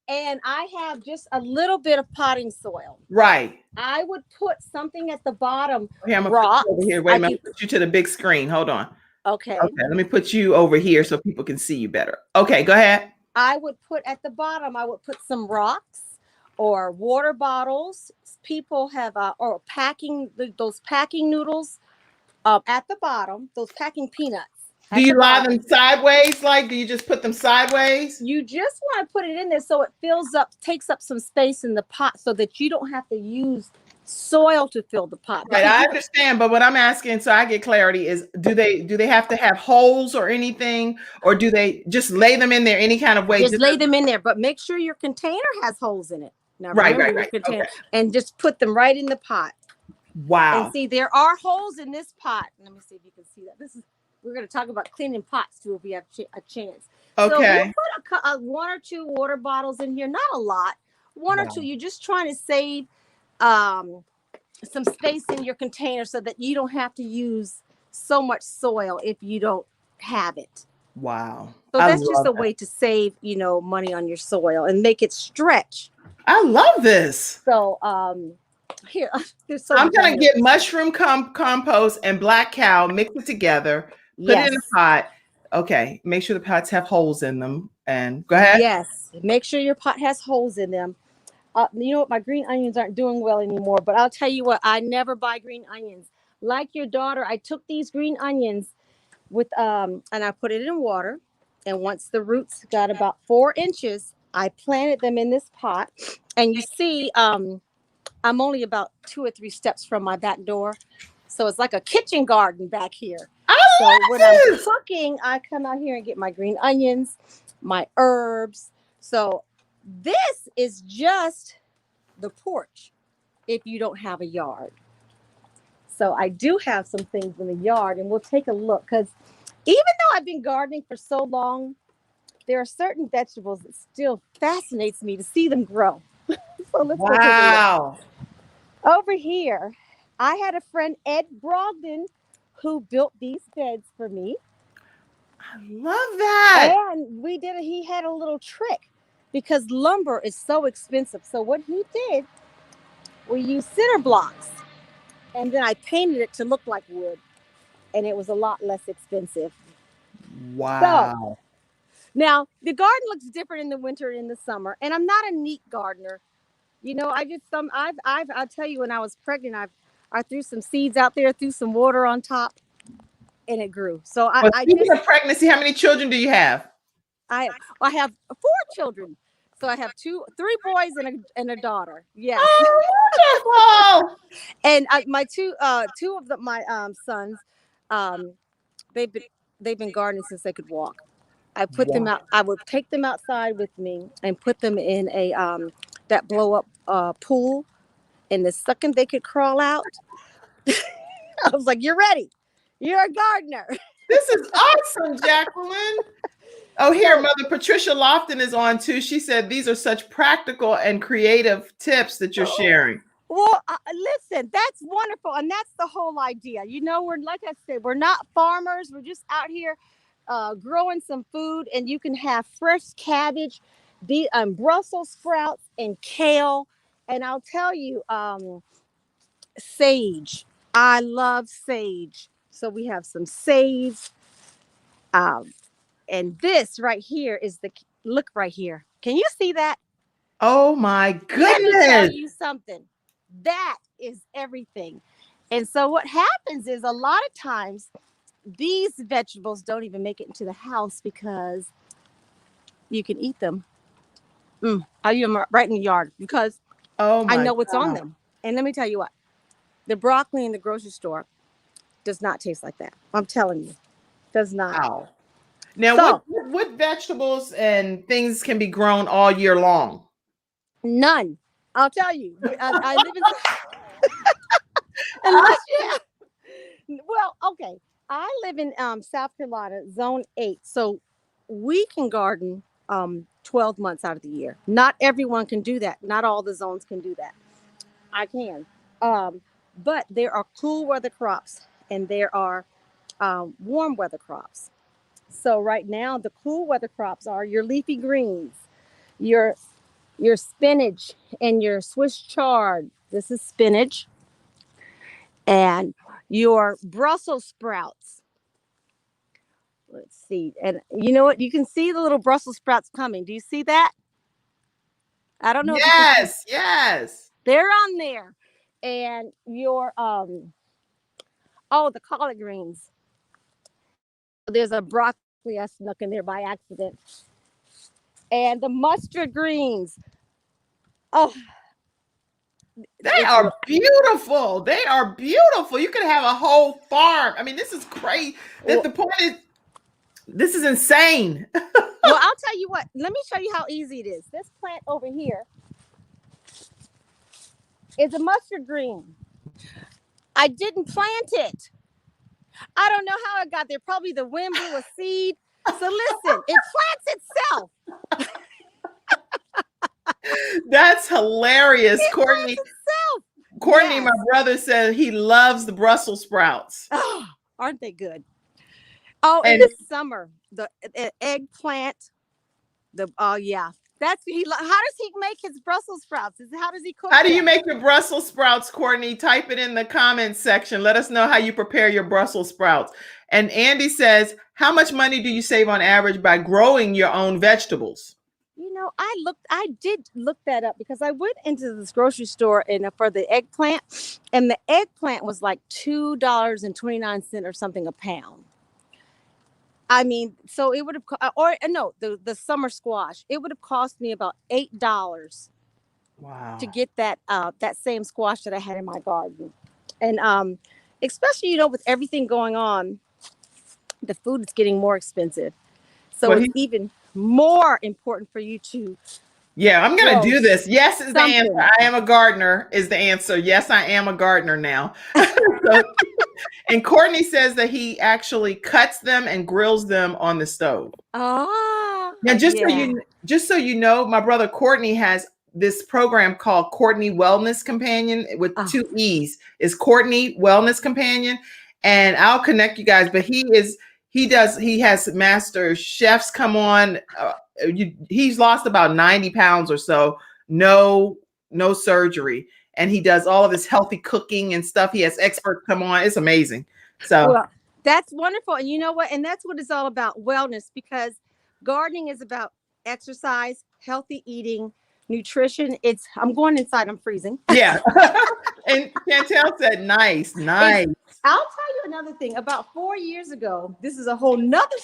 and I have just a little bit of potting soil, right, I would put something at the bottom. Okay, I'm gonna rocks. put you over here. Wait a minute, put you to the big screen. Hold on. Okay. Okay, let me put you over here so people can see you better. Okay, go ahead. I would put at the bottom, I would put some rocks or water bottles. People have or those packing noodles at the bottom, those packing peanuts. Do you lie them sideways? Like, do you just put them sideways? You just want to put it in there so it takes up some space in the pot so that you don't have to use soil to fill the pot. Right, I understand, but what I'm asking, so I get clarity, is do they have to have holes or anything, or do they just lay them in there any kind of way? Just lay them in there, but make sure your container has holes in it. Now, right. Container, okay. And just put them right in the pot. Wow. And see, there are holes in this pot. Let me see if you can see that. We're going to talk about cleaning pots too if we have a chance. Okay. So you put one or two water bottles in here, not a lot, one or two. You're just trying to save some space in your container so that you don't have to use so much soil if you don't have it. Wow. So that's just a way to save, money on your soil and make it stretch. I love this. So here, I'm gonna get mushroom compost and black cow, mix it together, put it in a pot. Okay, make sure the pots have holes in them. And go ahead. Yes, make sure your pot has holes in them. You know what? My green onions aren't doing well anymore, but I'll tell you what, I never buy green onions. Like your daughter, I took these green onions and I put it in water. And once the roots got about 4 inches, I planted them in this pot, and you see, I'm only about 2 or 3 steps from my back door. So it's like a kitchen garden back here. I So when I'm love this. cooking, I come out here and get my green onions, my herbs. So this is just the porch if you don't have a yard. So I do have some things in the yard, and we'll take a look, because even though I've been gardening for so long, there are certain vegetables that still fascinates me to see them grow. So let's go take a look. Wow. Over here, I had a friend, Ed Brogdon, who built these beds for me. I love that. And he had a little trick, because lumber is so expensive. So what he did, we used cinder blocks, and then I painted it to look like wood, and it was a lot less expensive. So Wow. now the garden looks different in the winter and in the summer, and I'm not a neat gardener. You know, I'll tell you, when I was pregnant, I threw some seeds out there, threw some water on top, and it grew. So Well, speaking of pregnancy, how many children do you have? I have 4 children. So I have 3 boys and a daughter. Yes. Oh, wonderful. And my two of my sons, they've been gardening since they could walk. I put them out. I would take them outside with me and put them in a that blow up pool. And the second they could crawl out, I was like, "You're ready. You're a gardener." This is awesome, Jacqueline. Oh, here, Mother Patricia Lofton is on too. She said these are such practical and creative tips that you're sharing. Well, listen, that's wonderful. And that's the whole idea. You know, like I said, we're not farmers. We're just out here growing some food, and you can have fresh cabbage, Brussels sprouts, and kale. And I'll tell you, sage. I love sage. So we have some sage. And this right here is look right here. Can you see that? Oh my Let me tell goodness. you something. That is everything. And so what happens is, a lot of times these vegetables don't even make it into the house because you can eat them. I eat them right in the yard because I know what's on them. And let me tell you what, the broccoli in the grocery store does not taste like that. I'm telling you, does not. Wow. Now, what vegetables and things can be grown all year long? None. I'll tell you. I live in unless well, okay. I live in South Carolina, Zone 8. So we can garden 12 months out of the year. Not everyone can do that. Not all the zones can do that. I can. But there are cool weather crops, and there are warm weather crops. So right now, the cool weather crops are your leafy greens, your spinach, and your Swiss chard. This is spinach. And your Brussels sprouts. Let's see. And you know what? You can see the little Brussels sprouts coming. Do you see that? I don't know. Yes, yes. They're on there. And your the collard greens. There's a broccoli I snuck in there by accident. And the mustard greens. Oh, they are beautiful. They are beautiful. You could have a whole farm. I mean, this is great. The point is, this is insane. Well, I'll tell you what. Let me show you how easy it is. This plant over here is a mustard green. I didn't plant it. I don't know how it got there. Probably the wind blew a seed. So listen, it plants itself. That's hilarious. Courtney, yes. My brother said he loves the Brussels sprouts. Oh, aren't they good? Oh, in the summer, the eggplant. Yeah. How does he make his Brussels sprouts? How does he cook? How do you make your Brussels sprouts, Courtney? Type it in the comments section. Let us know how you prepare your Brussels sprouts. And Andy says, how much money do you save on average by growing your own vegetables? You know, I did look that up, because I went into this grocery store for the eggplant, and the eggplant was like $2.29 or something a pound. I mean, so it would have, or no, the summer squash. It would have cost me about $8 to Wow. get that same squash that I had in my garden, and especially with everything going on, the food is getting more expensive, so Well, it's even more important for you to yeah, I'm gonna grow do this. Yes is the answer. something. I am a gardener is the answer. Yes, I am a gardener now. So, and Courtney says that he actually cuts them and grills them on the stove. Ah, Now, yeah. just so you know, my brother Courtney has this program called Courtney Wellness Companion with Oh, two E's. Is Courtney Wellness Companion, and I'll connect you guys. But he has master chefs come on. He's lost about 90 pounds or so. No surgery, and he does all of this healthy cooking and stuff. He has experts come on. It's amazing. So well, that's wonderful. And you know what? And that's what it's all about, wellness, because gardening is about exercise, healthy eating, nutrition. I'm going inside, I'm freezing. yeah. And Chantel said, nice, It's, nice. I'll tell you another thing. About 4 years ago, this is a whole nother,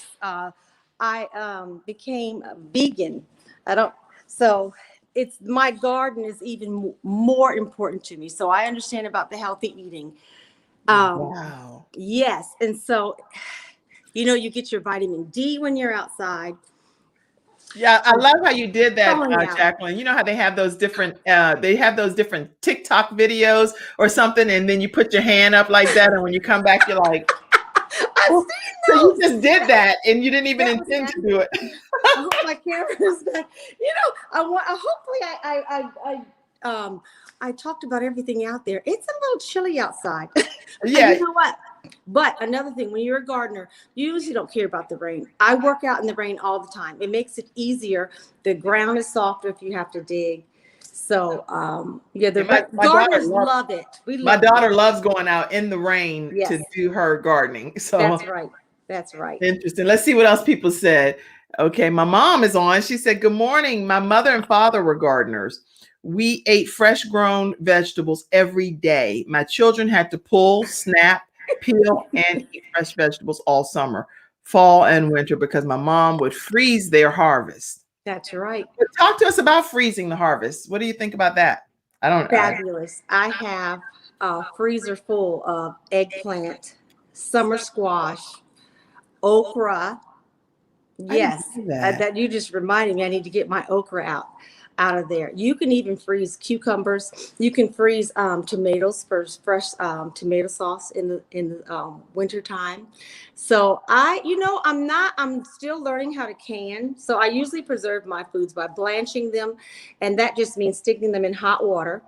I became a vegan. I don't, so it's my garden is even more important to me. So I understand about the healthy eating. Wow. Yes. And so, you get your vitamin D when you're outside. Yeah, I love how you did that, Calling out. Jacqueline. You know how they have those different TikTok videos or something, and then you put your hand up like that, and when you come back, you're like, I've oh, seen so you those. just did that, and you didn't even That was intend to natural. do it. I hope my camera's back. I want. Hopefully, I talked about everything out there. It's a little chilly outside. Yeah, And you know what? But another thing, when you're a gardener, you usually don't care about the rain. I work out in the rain all the time. It makes it easier. The ground is softer if you have to dig. So, yeah, my gardeners love it. We my love it. daughter loves going out in the rain to Yes, do her gardening. So that's right. That's right. interesting. Let's see what else people said. Okay, my mom is on. She said, good morning. My mother and father were gardeners. We ate fresh grown vegetables every day. My children had to pull, snap, peel, and eat fresh vegetables all summer, fall and winter, because my mom would freeze their harvest. That's right. But talk to us about freezing the harvest. What do you think about that? Fabulous. I have a freezer full of eggplant, summer squash, okra. I didn't Yes, do that. that you just reminded me. I need to get my okra out of there. You can even freeze cucumbers. You can freeze tomatoes for fresh tomato sauce in the winter time. So I'm still learning how to can. So I usually preserve my foods by blanching them, and that just means sticking them in hot water.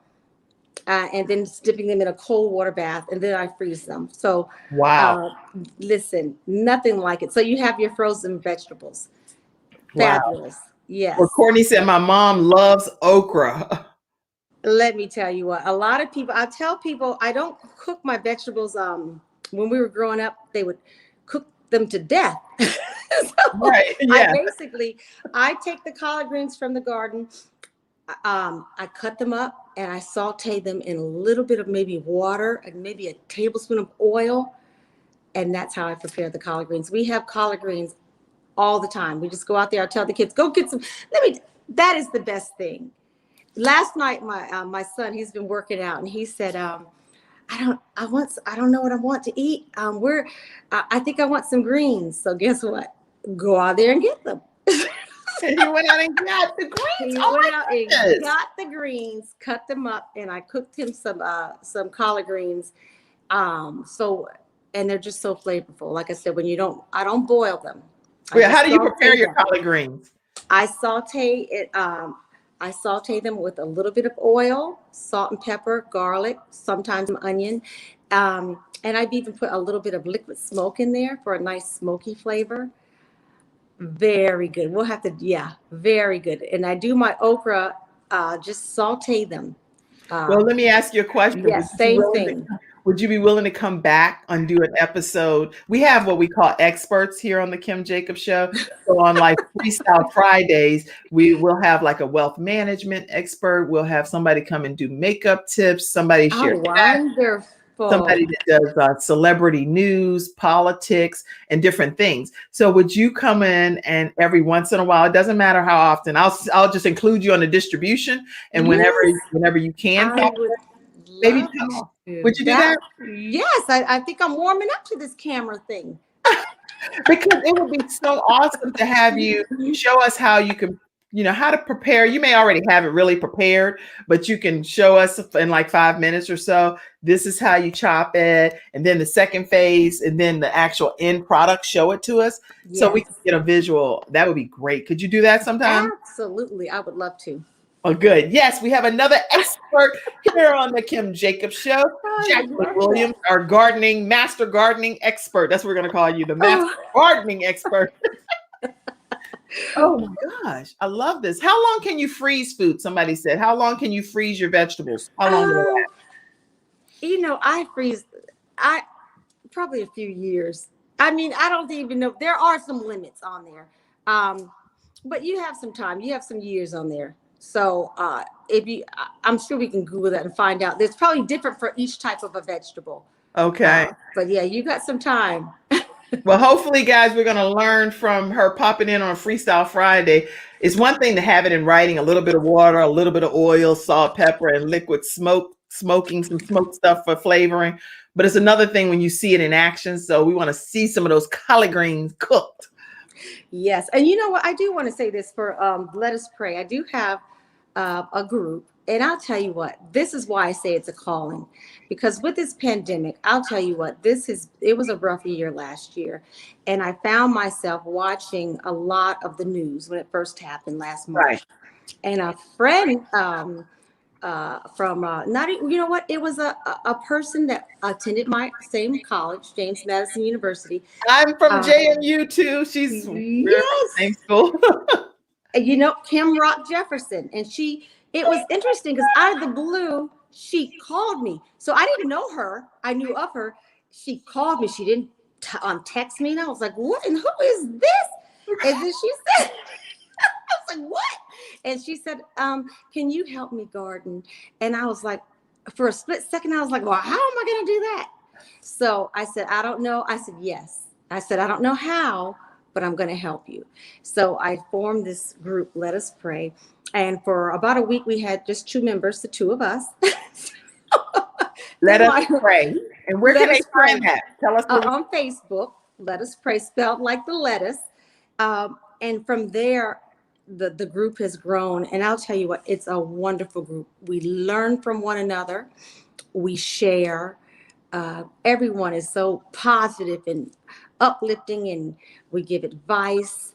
And then dipping them in a cold water bath, and then I freeze them. So, Wow. listen, nothing like it. So you have your frozen vegetables. Wow. Fabulous. Yes. Well, Courtney said, my mom loves okra. Let me tell you what, a lot of people, I tell people I don't cook my vegetables. When we were growing up, they would cook them to death. So Right. Yeah. I take the collard greens from the garden. I cut them up and I saute them in a little bit of maybe water and maybe a tablespoon of oil. And that's how I prepare the collard greens. We have collard greens all the time. We just go out there. I tell the kids, go get some. That is the best thing. Last night, my son, he's been working out, and he said, I don't know what I want to eat. I think I want some greens. So guess what? Go out there and get them. And he went out and got the greens. He went out and got the greens, cut them up, and I cooked him some collard greens. And they're just so flavorful. Like I said, I don't boil them. Yeah, how do you prepare your collard greens? I saute it. I saute them with a little bit of oil, salt and pepper, garlic, sometimes some onion. And I've even put a little bit of liquid smoke in there for a nice smoky flavor. Very good. Very good. And I do my okra, just saute them. Well, let me ask you a question. Yes, same thing. Would you be willing to come back and do an episode? We have what we call experts here on the Kim Jacobs Show. So on like Freestyle Fridays, we will have like a wealth management expert. We'll have somebody come and do makeup tips. Somebody share. Wonderful. somebody that does celebrity news, politics, and different things. So would you come in and every once in a while, it doesn't matter how often, I'll just include you on the distribution, and whenever you can, I would maybe love to. would you do that? Yes, I think I'm warming up to this camera thing. Because it would be so awesome to have you show us how you can, how to prepare. You may already have it really prepared, but you can show us in like 5 minutes or so. This is how you chop it. And then the second phase, and then the actual end product, show it to us. Yes. So we can get a visual. That would be great. Could you do that sometime? Absolutely. I would love to. Oh, good. Yes, we have another expert here on the Kim Jacobs Show. Jacqueline Williams, our master gardening expert. That's what we're going to call you, the master gardening expert. Oh my gosh, I love this. How long can you freeze food? Somebody said, how long can you freeze your vegetables? How long do they last? I freeze, probably a few years. I mean, I don't even know. There are some limits on there. But you have some time. You have some years on there. So I'm sure we can Google that and find out. There's probably different for each type of a vegetable. Okay. But yeah, you got some time. Well, hopefully, guys, we're going to learn from her popping in on Freestyle Friday. It's one thing to have it in writing, a little bit of water, a little bit of oil, salt, pepper, and liquid smoking some smoked stuff for flavoring. But it's another thing when you see it in action. So we want to see some of those collard greens cooked. Yes. And you know what? I do want to say this for Let Us Pray. I do have a group. And I'll tell you what, this is why I say it's a calling, because with this pandemic, I'll tell you what, it was a rough year last year. And I found myself watching a lot of the news when it first happened last March. Right. And a friend from it was a person that attended my same college, James Madison University. I'm from JMU too. She's same school. Kim Rock Jefferson. And it was interesting because out of the blue, she called me. So I didn't know her. I knew of her. She called me. She didn't text me. And I was like, what? And who is this? And then she said, I was like, what? And she said, can you help me garden? And I was like, for a split second, I was like, well, how am I going to do that? So I said, I don't know. I said, yes. I said, I don't know how, but I'm going to help you. So I formed this group, Let Us Pray. And for about a week, we had just 2 members, the 2 of us. Let Us Pray. And where can they find that? Tell us. On Facebook, Let Us Pray, spelled like the lettuce. And from there, the group has grown. And I'll tell you what, it's a wonderful group. We learn from one another. We share. Everyone is so positive and uplifting, and we give advice.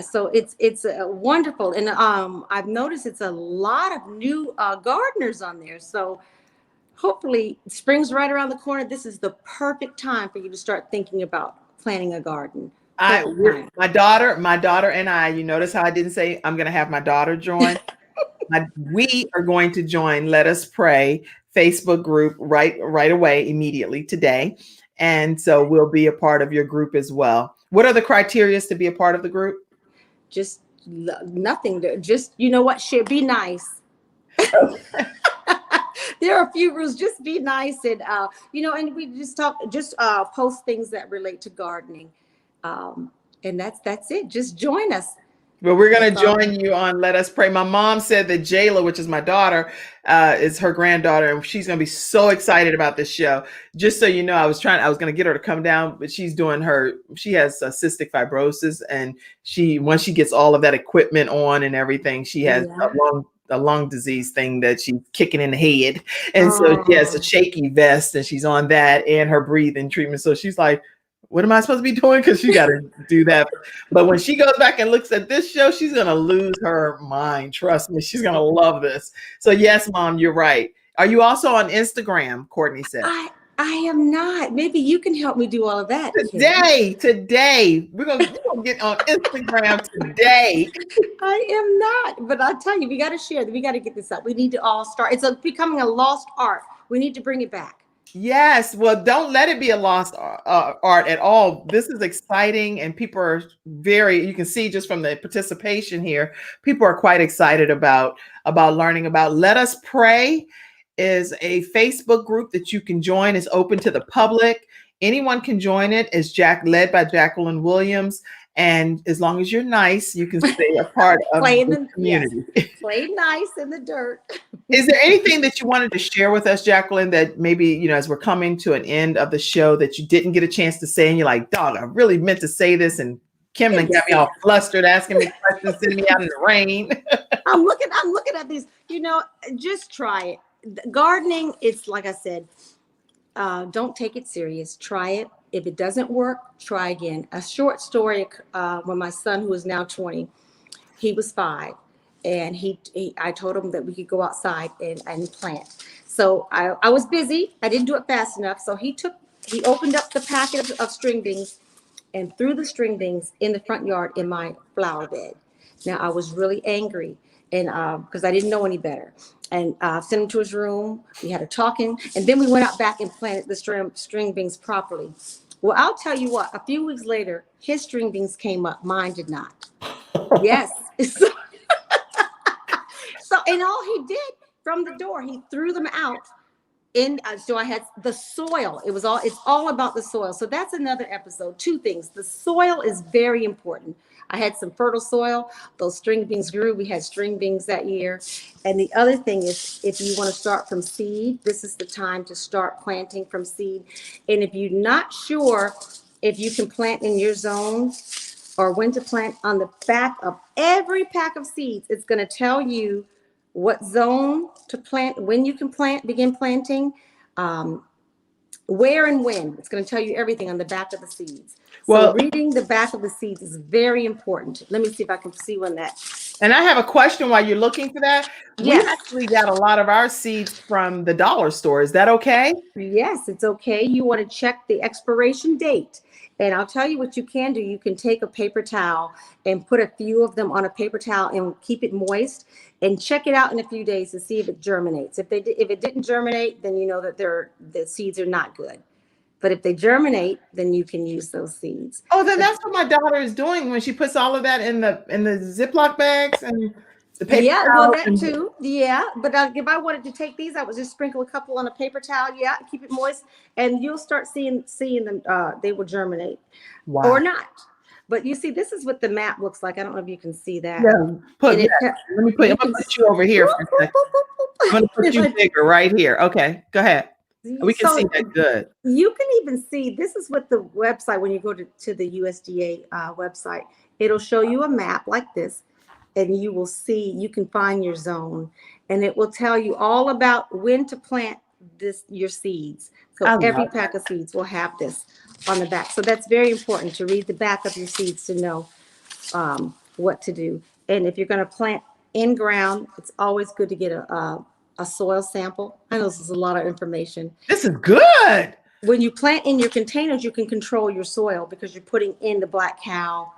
So it's wonderful. And I've noticed it's a lot of new gardeners on there. So hopefully spring's right around the corner. This is the perfect time for you to start thinking about planting a garden. My daughter and I, you notice how I didn't say I'm going to have my daughter join. We are going to join Let Us Pray Facebook group right away, immediately today. And so we'll be a part of your group as well. What are the criteria to be a part of the group? Just nothing. Just, should be nice. There are a few rules. Just be nice. And, and we just post things that relate to gardening. And that's it. Just join us. Well, we're going to join you on Let Us Pray. My mom said that Jayla, which is my daughter, is her granddaughter, and she's going to be so excited about this show. Just so you know, I was going to get her to come down, but she has cystic fibrosis, and once she gets all of that equipment on and everything, she has a lung disease thing that she's kicking in the head. And so she has a shaky vest, and she's on that and her breathing treatment. So she's like, what am I supposed to be doing? Because she got to do that. But when she goes back and looks at this show, she's going to lose her mind. Trust me, she's going to love this. So yes, Mom, you're right. Are you also on Instagram? Courtney said. I am not. Maybe you can help me do all of that. Today. We're going to get on Instagram today. I am not. But I'll tell you, we got to share. We got to get this up. We need to all start. It's becoming a lost art. We need to bring it back. Yes. Well, don't let it be a lost art at all. This is exciting, and people are you can see just from the participation here, people are quite excited about learning about Let Us Pray. is a Facebook group that you can join. It's open to the public. Anyone can join it. It's led by Jacqueline Williams. And as long as you're nice, you can stay a part of the community. Yes, play nice in the dirt. Is there anything that you wanted to share with us, Jacqueline, that maybe, you know, as we're coming to an end of the show that you didn't get a chance to say and you're like, dog, I really meant to say this, and Kim got me all flustered asking me questions, sending me out in the rain. I'm looking at these, you know, just try it. Gardening, it's like I said, don't take it serious. Try it. If it doesn't work, try again. A short story, when my son, who is now 20, he was 5, and I told him that we could go outside and plant. So I was busy. I didn't do it fast enough. So he opened up the packet of string beans and threw the string beans in the front yard in my flower bed. Now, I was really angry, and because I didn't know any better. And sent him to his room. We had a talking, and then we went out back and planted the string beans properly. Well, I'll tell you what, a few weeks later, his string beans came up. Mine did not. Yes. So, and all he did from the door, he threw them out. So I had the soil. It's all about the soil. So that's another episode. 2 things. The soil is very important. I had some fertile soil. Those string beans grew. We had string beans that year. And the other thing is, if you want to start from seed, this is the time to start planting from seed. And if you're not sure if you can plant in your zone or when to plant, on the back of every pack of seeds, it's going to tell you what zone to plant, when you can begin planting, where and when. It's going to tell you everything on the back of the seeds. So reading the back of the seeds is very important. Let me see if I can see one that. And I have a question while you're looking for that. Yes. We actually got a lot of our seeds from the dollar store. Is that okay? Yes, it's okay. You want to check the expiration date. And I'll tell you what you can do. You can take a paper towel and put a few of them on a paper towel and keep it moist and check it out in a few days to see if it germinates. If it didn't germinate, then you know that the seeds are not good. But if they germinate, then you can use those seeds. Oh, then that's what my daughter is doing when she puts all of that in the Ziploc bags and the paper Yeah, towel. well, that too. Yeah, but if I wanted to take these, I would just sprinkle a couple on a paper towel. Yeah, keep it moist, and you'll start seeing them. They will germinate, or not. But you see, this is what the map looks like. I don't know if you can see that. Yeah, let me put you over here for a second. I'm going to put you bigger right here. Okay, go ahead. We can see that good. You can even see, this is what the website, when you go to the USDA website, it'll show you a map like this, and you will see, you can find your zone, and it will tell you all about when to plant your seeds. So every pack of seeds will have this on the back. So that's very important to read the back of your seeds to know what to do. And if you're going to plant in ground, it's always good to get a soil sample. I know this is a lot of information. This is good. When you plant in your containers, you can control your soil because you're putting in the black cow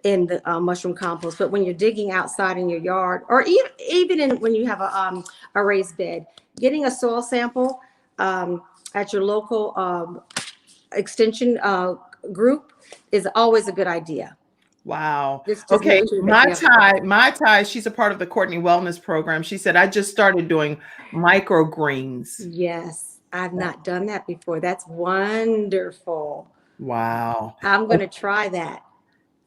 in the mushroom compost. But when you're digging outside in your yard, or even when you have a raised bed, getting a soil sample at your local extension group is always a good idea. Wow. Okay. My Ty, she's a part of the Courtney Wellness Program. She said, I just started doing microgreens. Yes. I've not done that before. That's wonderful. Wow. I'm going to try that.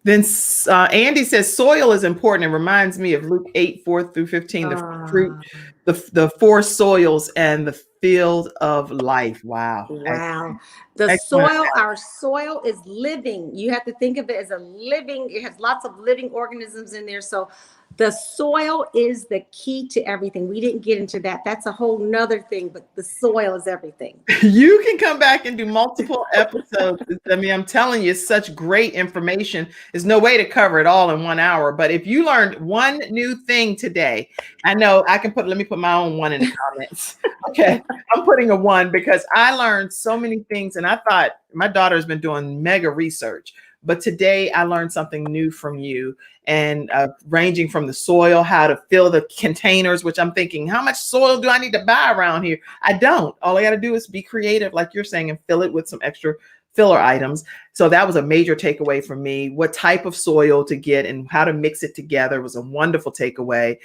Then Andy says soil is important. It reminds me of Luke 8:4-15, the fruit, the 4 soils and the field of life. Wow. Wow. The soil, our soil is living. You have to think of it as it has lots of living organisms in there. So the soil is the key to everything. We didn't get into that. That's a whole nother thing, but the soil is everything. You can come back and do multiple episodes. I mean, I'm telling you, it's such great information. There's no way to cover it all in 1 hour. But if you learned one new thing today, I know I can let me put my own 1 in the comments. Okay. I'm putting a 1 because I learned so many things. And I thought my daughter has been doing mega research. But today I learned something new from you, and ranging from the soil, how to fill the containers, which I'm thinking, how much soil do I need to buy around here? I don't. All I got to do is be creative, like you're saying, and fill it with some extra filler items. So that was a major takeaway for me. What type of soil to get and how to mix it together was a wonderful takeaway.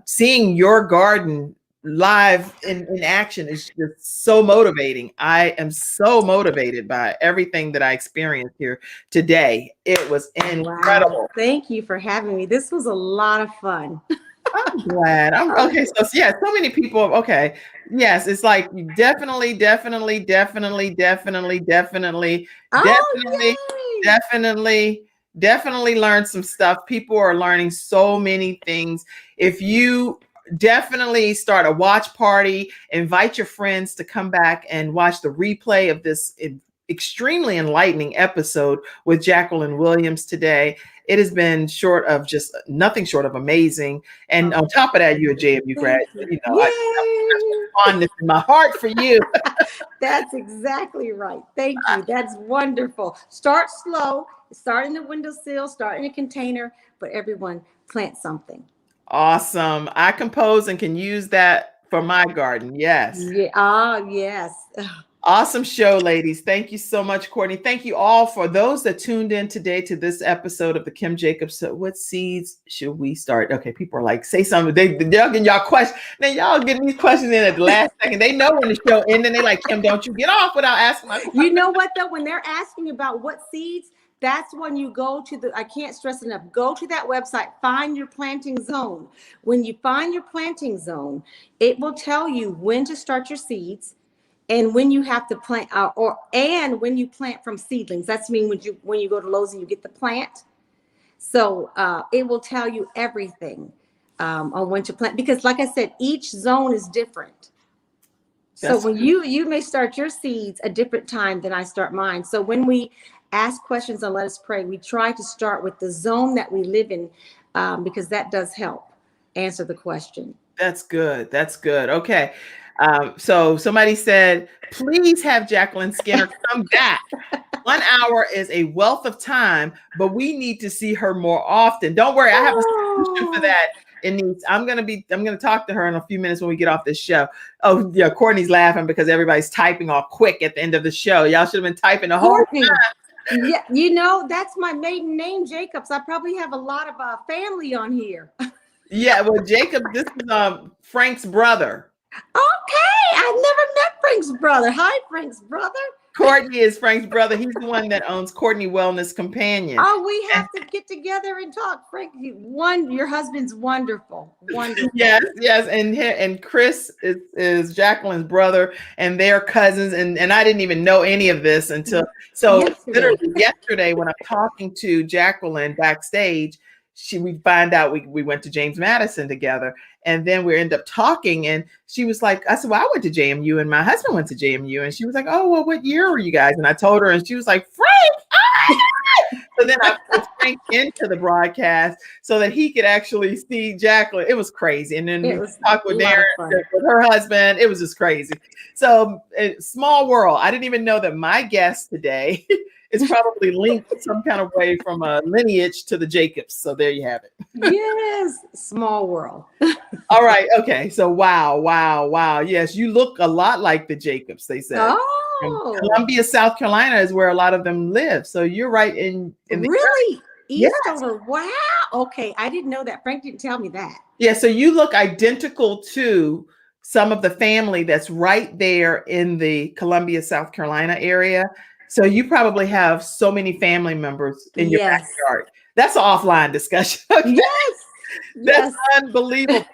Seeing your garden live in action is just so motivating. I am so motivated by everything that I experienced here today. It was Wow. incredible. Thank you for having me. This was a lot of fun. I'm glad. I'm okay. So yeah, so many people. Okay. Yes, it's like you definitely, definitely, definitely, definitely, definitely, definitely, Oh, yay. definitely, definitely learn some stuff. People are learning so many things. If you definitely start a watch party, invite your friends to come back and watch the replay of this extremely enlightening episode with Jacqueline Williams today. It has been short of just nothing short of amazing. And on top of that, you're a JMU grad. Thank you. You know, I have special Yay. fondness in my heart for you. That's exactly right. Thank you. That's wonderful. Start slow. Start in the windowsill, start in a container, but everyone plant something. Awesome. I compose and can use that for my garden. Yes. Yeah. Ah, yes. Awesome show, ladies. Thank you so much, Courtney. Thank you all for those that tuned in today to this episode of the Kim Jacobs. So what seeds should we start? Okay, people are like, say something. They're getting y'all questions. Now y'all getting these questions in at the last second. They know when the show ends, and they like, Kim, don't you get off without asking my question. You know what though? When they're asking about what seeds, that's when you go to I can't stress enough, go to that website, find your planting zone. When you find your planting zone, it will tell you when to start your seeds and when you have to plant and when you plant from seedlings. That's mean when you go to Lowe's and you get the plant. So it will tell you everything on when to plant, because like I said, each zone is different. So when you may start your seeds a different time than I start mine. So when we ask questions on Let Us Pray, we try to start with the zone that we live in, because that does help answer the question. That's good. That's good. Okay. So somebody said, please have Jacqueline Skinner come back. 1 hour is a wealth of time, but we need to see her more often. Don't worry, I have a solution for that. I'm gonna talk to her in a few minutes when we get off this show. Oh yeah, Courtney's laughing because everybody's typing all quick at the end of the show. Y'all should have been typing the whole time. Yeah, you know, that's my maiden name, Jacobs. I probably have a lot of family on here. Yeah, well, Jacob, this is Frank's brother. Okay, I've never met Frank's brother. Hi, Frank's brother. Courtney is Frank's brother. He's the one that owns Courtney Wellness Companion. Oh, we have to get together and talk. Frank, your husband's wonderful. Wonderful. Yes, yes. And Chris is Jacqueline's brother, and they're cousins. And I didn't even know any of this until literally yesterday when I'm talking to Jacqueline backstage. We find out we went to James Madison together, and then we end up talking, and she was like, I said, well, I went to JMU and my husband went to JMU, and she was like, oh, well, what year were you guys? And I told her, and she was like, Frank. So then I put Frank into the broadcast so that he could actually see Jacqueline. It was crazy. And then we talked with Darren, with her husband. It was just crazy. So small world. I didn't even know that my guest today is probably linked some kind of way from a lineage to the Jacobs. So there you have it. Yes, small world. All right. Okay. So wow. Yes, you look a lot like the Jacobs, they said. Oh, Columbia, South Carolina is where a lot of them live. So you're right in really Eastover. Yes. Wow. Okay, I didn't know that. Frank didn't tell me that. Yeah. So you look identical to some of the family that's right there in the Columbia, South Carolina area. So you probably have so many family members in your backyard. That's an offline discussion. Okay? Yes. That's unbelievable.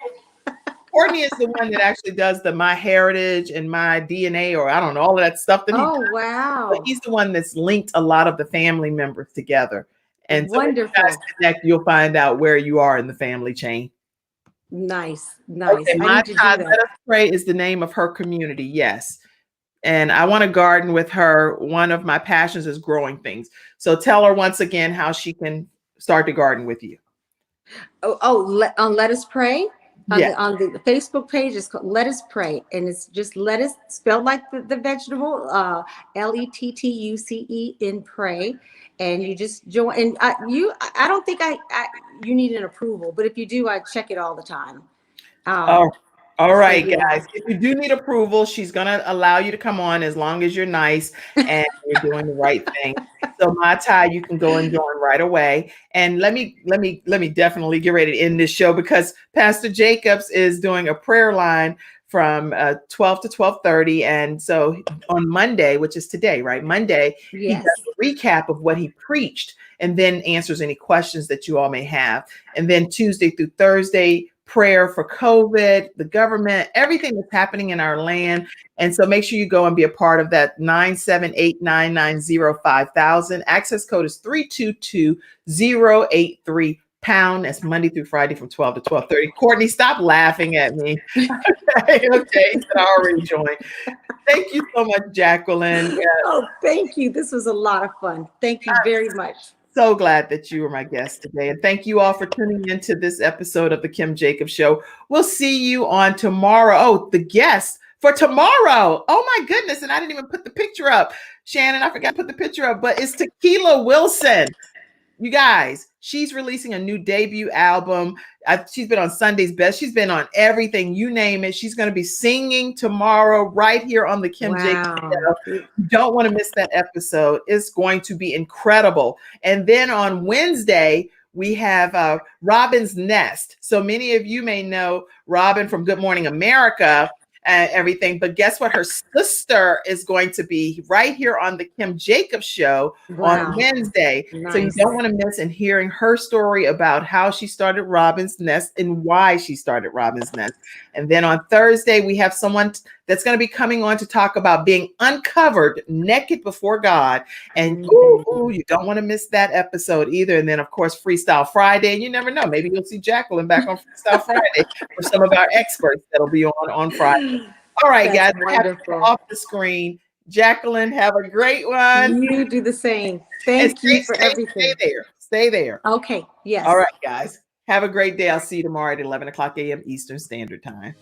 Courtney is the one that actually does the My Heritage and My DNA, or I don't know, all of that stuff. Wow. But he's the one that's linked a lot of the family members together. And so when you guys connect, you'll find out where you are in the family chain. Nice. Okay, My Let Us Pray is the name of her community. Yes. And I want to garden with her. One of my passions is growing things. So tell her once again how she can start to garden with you. Let Us Pray. On the Facebook page, it's called Let Us Pray, and it's just lettuce spelled like the vegetable, LETTUCE in pray, and you just join. And I don't think you need an approval, but if you do, I check it all the time. All right, guys. If you do need approval, she's gonna allow you to come on as long as you're nice and you're doing the right thing. So my tie, you can go and join right away. And let me definitely get ready to end this show because Pastor Jacobs is doing a prayer line from 12 to 12:30. And so on Monday, which is today, right? Monday, he Yes. does a recap of what he preached and then answers any questions that you all may have. And then Tuesday through Thursday, prayer for COVID, the government, everything that's happening in our land. And so make sure you go and be a part of that. 978-990-5000. Access code is 322083 pound. That's Monday through Friday from 12 to 12:30. Courtney, stop laughing at me. Okay, okay, so I already joined. Thank you so much, Jacqueline. Oh, thank you. This was a lot of fun. Thank you very much. So glad that you were my guest today. And thank you all for tuning into this episode of the Kim Jacobs Show. We'll see you on tomorrow. Oh, the guest for tomorrow. Oh my goodness. And I didn't even put the picture up. Shannon, I forgot to put the picture up, but it's Tequila Wilson. You guys, she's releasing a new debut album. She's been on Sunday's Best. She's been on everything, you name it. She's going to be singing tomorrow right here on the Kim Jacobs Show. You don't want to miss that episode. It's going to be incredible. And then on Wednesday, we have Robin's Nest. So many of you may know Robin from Good Morning America and everything. But guess what? Her sister is going to be right here on the Kim Jacobs Show on Wednesday. Nice. So you don't want to miss and hearing her story about how she started Robin's Nest and why she started Robin's Nest. And then on Thursday, we have someone that's going to be coming on to talk about being uncovered, naked before God. And you don't want to miss that episode either. And then, of course, Freestyle Friday. And you never know, maybe you'll see Jacqueline back on Freestyle Friday for some of our experts that'll be on Friday. All right, That's guys, wonderful. Off the screen. Jacqueline, have a great one. You do the same. Thank you for everything. Stay there. Okay. Yes. All right, guys. Have a great day. I'll see you tomorrow at 11 o'clock a.m. Eastern Standard Time.